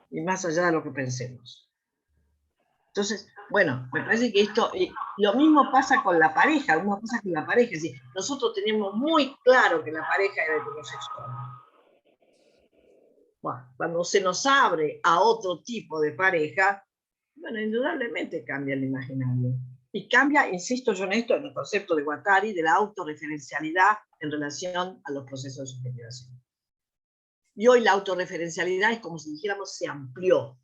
Y más allá de lo que pensemos. Entonces, bueno, me parece que esto, lo mismo pasa con la pareja, lo mismo pasa con la pareja, es decir, nosotros tenemos muy claro que la pareja es heterosexual. Bueno, cuando se nos abre a otro tipo de pareja, bueno, indudablemente cambia el imaginario. Y cambia, insisto yo en esto, en el concepto de Guattari, de la autorreferencialidad en relación a los procesos de subjetivación. Y hoy la autorreferencialidad es como si dijéramos se amplió.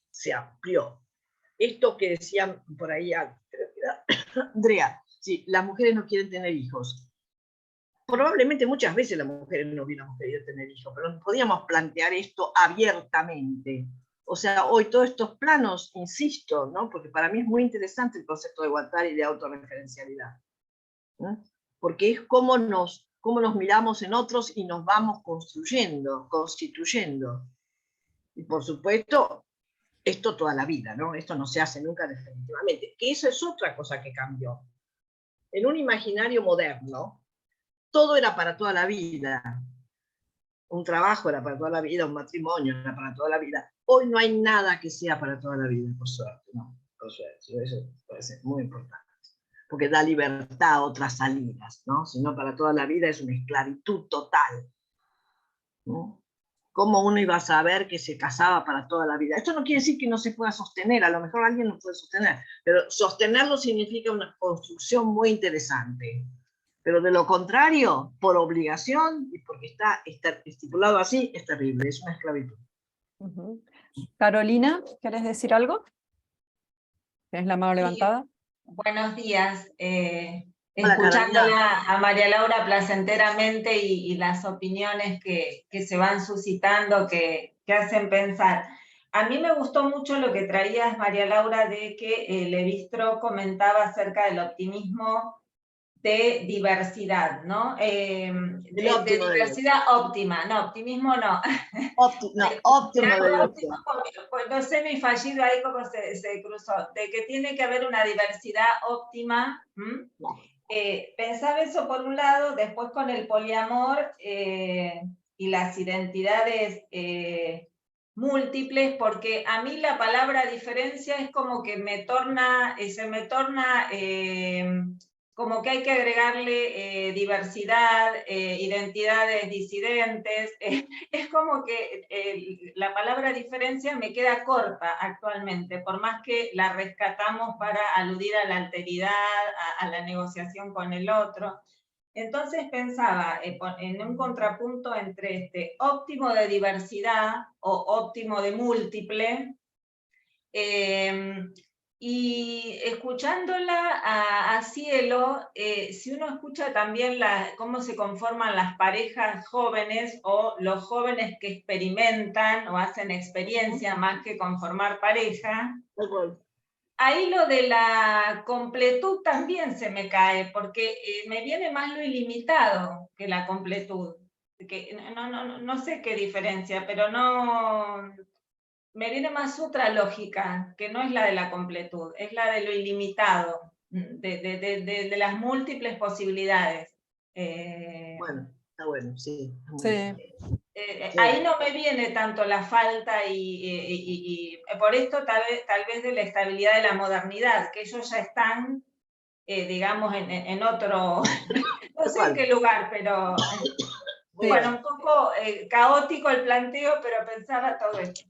Se amplió. Esto que decían por ahí, creo que era Andrea, si las mujeres no quieren tener hijos. Probablemente muchas veces las mujeres no hubiéramos querido tener hijos, pero no podíamos plantear esto abiertamente. O sea, hoy todos estos planos, insisto, ¿no? Porque para mí es muy interesante el concepto de Guattari de autorreferencialidad, ¿no? porque es cómo nos miramos en otros y nos vamos construyendo, constituyendo. Y por supuesto, esto toda la vida, ¿no? Esto no se hace nunca definitivamente. Que eso es otra cosa que cambió. En un imaginario moderno, todo era para toda la vida. Un trabajo era para toda la vida, un matrimonio era para toda la vida. Hoy no hay nada que sea para toda la vida, por suerte, ¿no? Por suerte, eso parece muy importante. Porque da libertad a otras salidas, ¿no? Si no, para toda la vida es una esclavitud total, ¿no? ¿Cómo uno iba a saber que se casaba para toda la vida? Esto no quiere decir que no se pueda sostener, a lo mejor alguien lo puede sostener, pero sostenerlo significa una construcción muy interesante. Pero de lo contrario, por obligación y porque está estipulado así, es terrible, es una esclavitud. Carolina, ¿querés decir algo? ¿Tienes la mano levantada? Buenos días. Escuchándola a María Laura placenteramente y las opiniones que se van suscitando, que hacen pensar. A mí me gustó mucho lo que traías, María Laura, de que Lévi-Strauss comentaba acerca del optimismo de diversidad, ¿no? De diversidad óptima, no, optimismo no. Óptimo de diversidad. Pues no sé, mi fallido ahí cómo se cruzó, de que tiene que haber una diversidad óptima. Pensaba eso por un lado, después con el poliamor y las identidades múltiples, porque a mí la palabra diferencia es como que se me torna como que hay que agregarle diversidad, identidades disidentes. Es como que la palabra diferencia me queda corta actualmente, por más que la rescatamos para aludir a la alteridad, a la negociación con el otro. Entonces pensaba en un contrapunto entre este óptimo de diversidad o óptimo de múltiple, y escuchándola a Cielo, si uno escucha también cómo se conforman las parejas jóvenes o los jóvenes que experimentan o hacen experiencia más que conformar pareja, ahí lo de la completud también se me cae, porque me viene más lo ilimitado que la completud. Que no sé qué diferencia, pero no... Me viene más otra lógica, que no es la de la completud, es la de lo ilimitado, de las múltiples posibilidades. Bueno, está bueno, sí. Ahí no me viene tanto la falta y por esto tal vez de la estabilidad de la modernidad, que ellos ya están, digamos, en otro, no sé en qué lugar, pero bueno, un poco caótico el planteo, pero pensaba todo esto.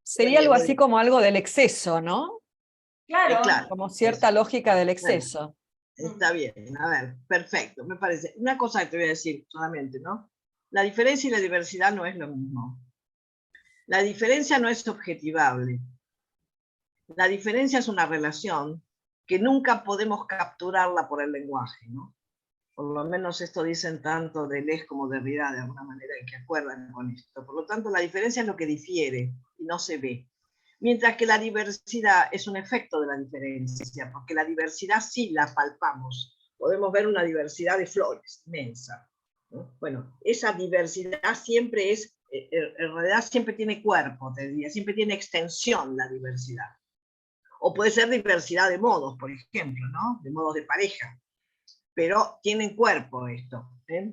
Sería algo así como algo del exceso, ¿no? Claro. Como cierta lógica del exceso. Está bien, a ver, perfecto, me parece. Una cosa que te voy a decir solamente, ¿no? La diferencia y la diversidad no es lo mismo. La diferencia no es objetivable. La diferencia es una relación que nunca podemos capturarla por el lenguaje, ¿no? Por lo menos esto dicen tanto Deleuze como Derrida, de alguna manera, en que acuerdan con esto. Por lo tanto, la diferencia es lo que difiere y no se ve. Mientras que la diversidad es un efecto de la diferencia, porque la diversidad sí la palpamos. Podemos ver una diversidad de flores inmensa, ¿no? Bueno, esa diversidad siempre es, en realidad siempre tiene cuerpo, te diría, siempre tiene extensión la diversidad. O puede ser diversidad de modos, por ejemplo, ¿no? De modos de pareja. Pero tienen cuerpo esto, ¿eh?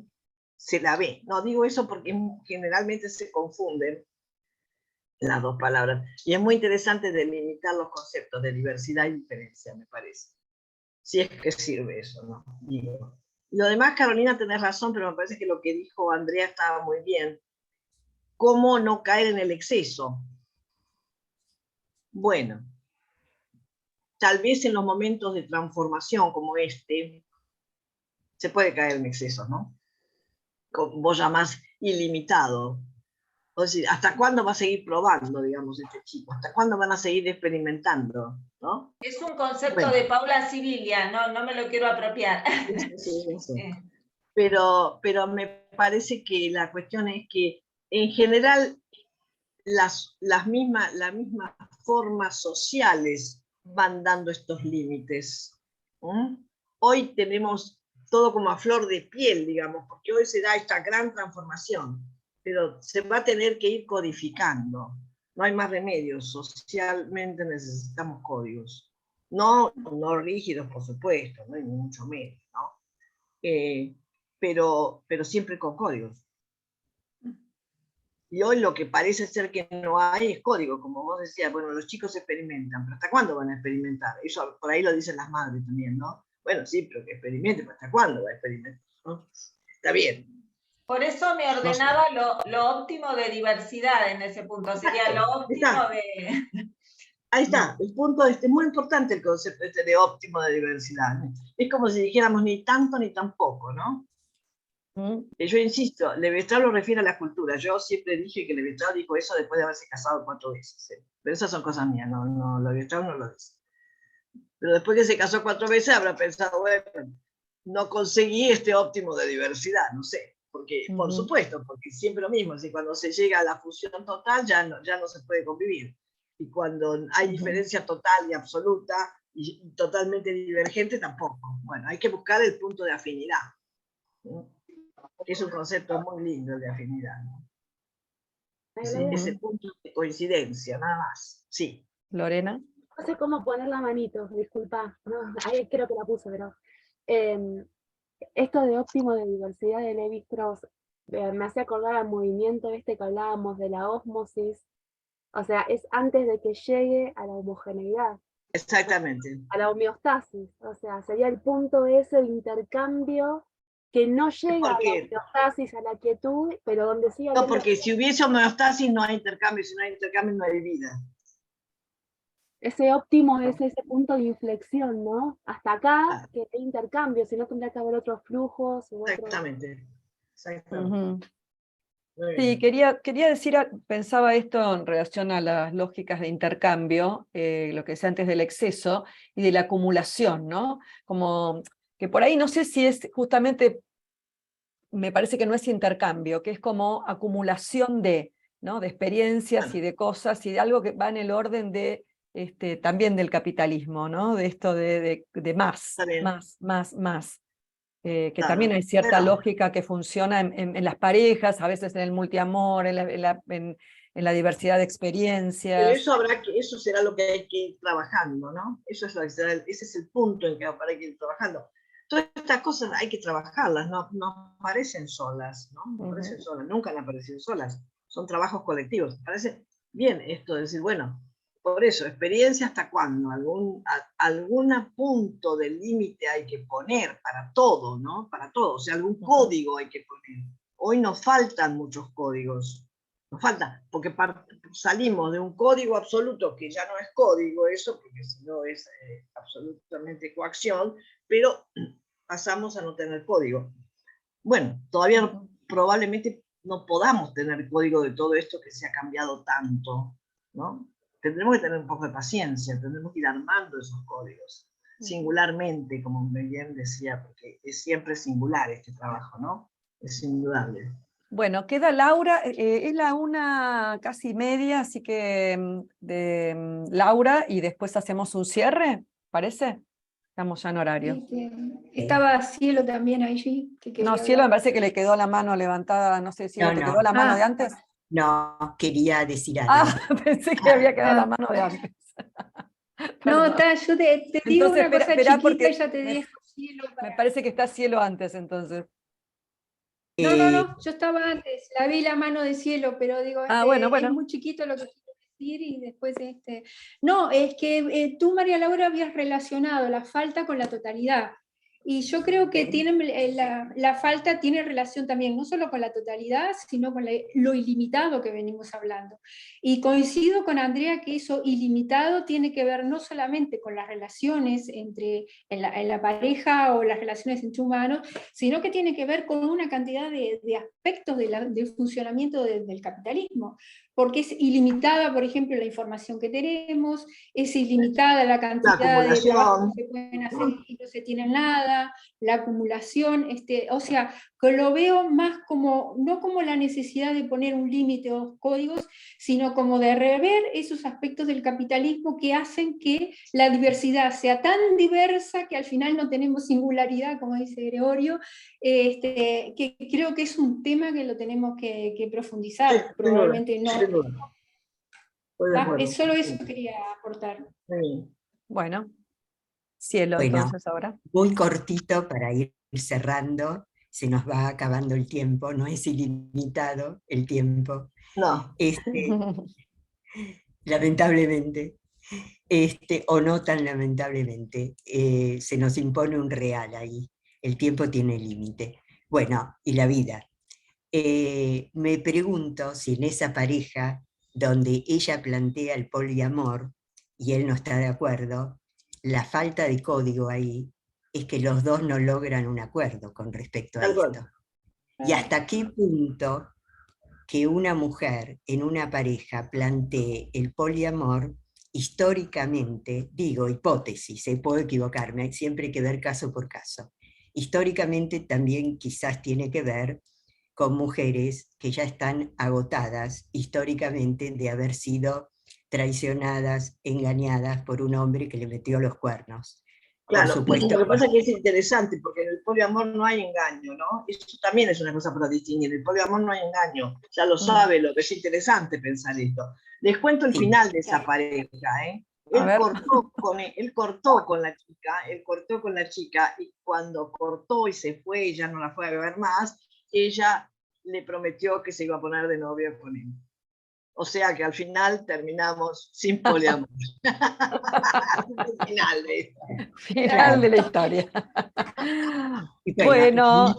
Se la ve. No digo eso porque generalmente se confunden las dos palabras. Y es muy interesante delimitar los conceptos de diversidad y diferencia, me parece. Si es que sirve eso, ¿no? Digo. Lo demás, Carolina, tenés razón, pero me parece que lo que dijo Andrea estaba muy bien. ¿Cómo no caer en el exceso? Bueno, tal vez en los momentos de transformación como este, se puede caer en exceso, ¿no? Como vos llamás ilimitado. O sea, ¿hasta cuándo va a seguir probando, digamos, este chico? ¿Hasta cuándo van a seguir experimentando? ¿No? Es un concepto de Paula Sibilia, no me lo quiero apropiar. Sí. Pero me parece que la cuestión es que, en general, las mismas formas sociales van dando estos límites. Hoy tenemos todo como a flor de piel, digamos, porque hoy se da esta gran transformación, pero se va a tener que ir codificando. No hay más remedios, socialmente necesitamos códigos. No rígidos, por supuesto, ¿no? Ni mucho menos, ¿no? Pero siempre con códigos. Y hoy lo que parece ser que no hay es código, como vos decías, bueno, los chicos experimentan, pero ¿hasta cuándo van a experimentar? Eso por ahí lo dicen las madres también, ¿no? Bueno, sí, pero que experimenten, pero ¿hasta cuándo va a experimentar? ¿No? Está bien. Por eso me ordenaba lo óptimo de diversidad en ese punto, sería lo óptimo de... Ahí está, el punto es muy importante el concepto este de óptimo de diversidad. Es como si dijéramos ni tanto ni tampoco, ¿no? Yo insisto, Levi-Strauss lo refiere a la cultura. Yo siempre dije que Levi-Strauss dijo eso después de haberse casado 4 veces. Pero esas son cosas mías, no, Levi-Strauss no lo dice. Pero después que se casó 4 veces habrá pensado, bueno, no conseguí este óptimo de diversidad, no sé. Porque, por supuesto, porque siempre lo mismo, si cuando se llega a la fusión total ya no se puede convivir. Y cuando hay diferencia total y absoluta y totalmente divergente tampoco. Bueno, hay que buscar el punto de afinidad. Es un concepto muy lindo de afinidad, ¿no? Ese punto de coincidencia, nada más. Sí. Lorena. No sé cómo poner la manito, disculpa. No, ahí creo que la puse, pero esto de óptimo de diversidad de Levi-Strauss me hace acordar al movimiento este que hablábamos de la ósmosis. O sea, es antes de que llegue a la homogeneidad. Exactamente. A la homeostasis. O sea, sería el punto ese de intercambio que no llega a la homeostasis, a la quietud, pero donde sí hay... No, porque si hubiese homeostasis no hay intercambio, si no hay intercambio no hay vida. Ese óptimo es ese punto de inflexión, ¿no? Hasta acá, que hay intercambio, si no tendría que haber otros flujos. Exactamente. Sí, quería decir, pensaba esto en relación a las lógicas de intercambio, lo que decía antes del exceso y de la acumulación, ¿no? Como que por ahí no sé si es justamente, me parece que no es intercambio, que es como acumulación ¿no? De experiencias y de cosas y de algo que va en el orden de también del capitalismo, ¿no? De esto de más. Que también hay cierta lógica que funciona en las parejas, a veces en el multiamor, en la diversidad de experiencias. Pero eso será lo que hay que ir trabajando, ¿no? Ese es el punto en que hay que ir trabajando. Todas estas cosas hay que trabajarlas, no aparecen solas, ¿no? No aparecen solas, nunca han aparecido solas. Son trabajos colectivos. Parece bien esto de decir, bueno, por eso, experiencia hasta cuándo, algún punto de límite hay que poner para todo, ¿no? Para todo, o sea, algún código hay que poner. Hoy nos faltan muchos códigos, nos falta, porque salimos de un código absoluto que ya no es código eso, porque si no es absolutamente coacción, pero pasamos a no tener código. Bueno, todavía probablemente no podamos tener código de todo esto que se ha cambiado tanto, ¿no? Tendremos que tener un poco de paciencia, tendremos que ir armando esos códigos, singularmente, como bien decía, porque es siempre singular este trabajo, ¿no? Es indudable. Bueno, queda Laura, es la 1:30, así que Laura, y después hacemos un cierre, ¿parece? Estamos ya en horario. Estaba Cielo también allí. No, Cielo me parece que le quedó la mano levantada, no sé si te quedó la mano de antes. No, quería decir algo. Pensé que había quedado la mano de antes. No, yo te digo entonces, una cosa chiquita y ya te dejo Cielo. Me parece que está Cielo antes, entonces. No, yo estaba antes, la vi la mano de Cielo, pero digo, bueno. es muy chiquito lo que quiero decir y después No, es que tú, María Laura, habías relacionado la falta con la totalidad. Y yo creo que la falta tiene relación también, no solo con la totalidad, sino con lo ilimitado que venimos hablando. Y coincido con Andrea que eso ilimitado tiene que ver no solamente con las relaciones en la pareja o las relaciones entre humanos, sino que tiene que ver con una cantidad de aspectos del funcionamiento del capitalismo. Porque es ilimitada, por ejemplo, la información que tenemos, es ilimitada la cantidad de trabajo que se pueden hacer y no se tiene nada. desordenada, la acumulación, o sea, que lo veo más como, no como la necesidad de poner un límite o códigos, sino como de rever esos aspectos del capitalismo que hacen que la diversidad sea tan diversa que al final no tenemos singularidad, como dice Gregorio, que creo que es un tema que lo tenemos que profundizar, Sí, probablemente sin no. duda. Estoy de acuerdo. Solo eso quería aportar. Sí. Bueno, Cielo, Bueno, entonces ahora. muy cortito para ir cerrando, se nos va acabando el tiempo, no es ilimitado el tiempo. No. Lamentablemente, o no tan lamentablemente, se nos impone un real ahí, el tiempo tiene límite. Bueno, y la vida. Me pregunto si en esa pareja donde ella plantea el poliamor y él no está de acuerdo, la falta de código ahí es que los dos no logran un acuerdo con respecto a esto. Y hasta qué punto que una mujer en una pareja plantee el poliamor, históricamente, digo hipótesis, puedo equivocarme, siempre hay que ver caso por caso. Históricamente también quizás tiene que ver con mujeres que ya están agotadas históricamente de haber sido traicionadas, engañadas por un hombre que le metió los cuernos. Claro, por supuesto, lo que pasa es que es interesante, porque en el poliamor no hay engaño, ¿no? Eso también es una cosa para distinguir. En el poliamor no hay engaño, ya lo sabe, lo que es interesante pensar esto. Les cuento el final de esa pareja, ¿eh? Él cortó con la chica, y cuando cortó y se fue y ya no la fue a ver más, ella le prometió que se iba a poner de novio con él. O sea que al final terminamos sin poliamor. Final de la historia. Bueno,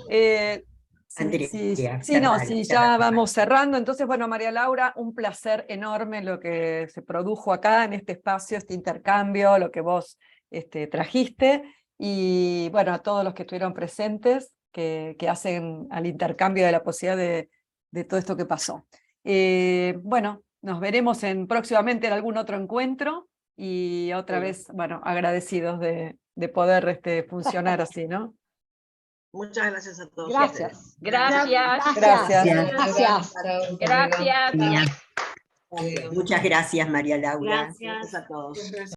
sí, ya vamos cerrando. Entonces, bueno, María Laura, un placer enorme lo que se produjo acá en este espacio, este intercambio, lo que vos trajiste, y bueno, a todos los que estuvieron presentes, que hacen al intercambio de la posibilidad de todo esto que pasó. Bueno, nos veremos próximamente en algún otro encuentro, y otra vez, bueno, agradecidos de poder funcionar así, ¿no? Muchas gracias a todos. Gracias. Muchas gracias, María Laura. Gracias a todos.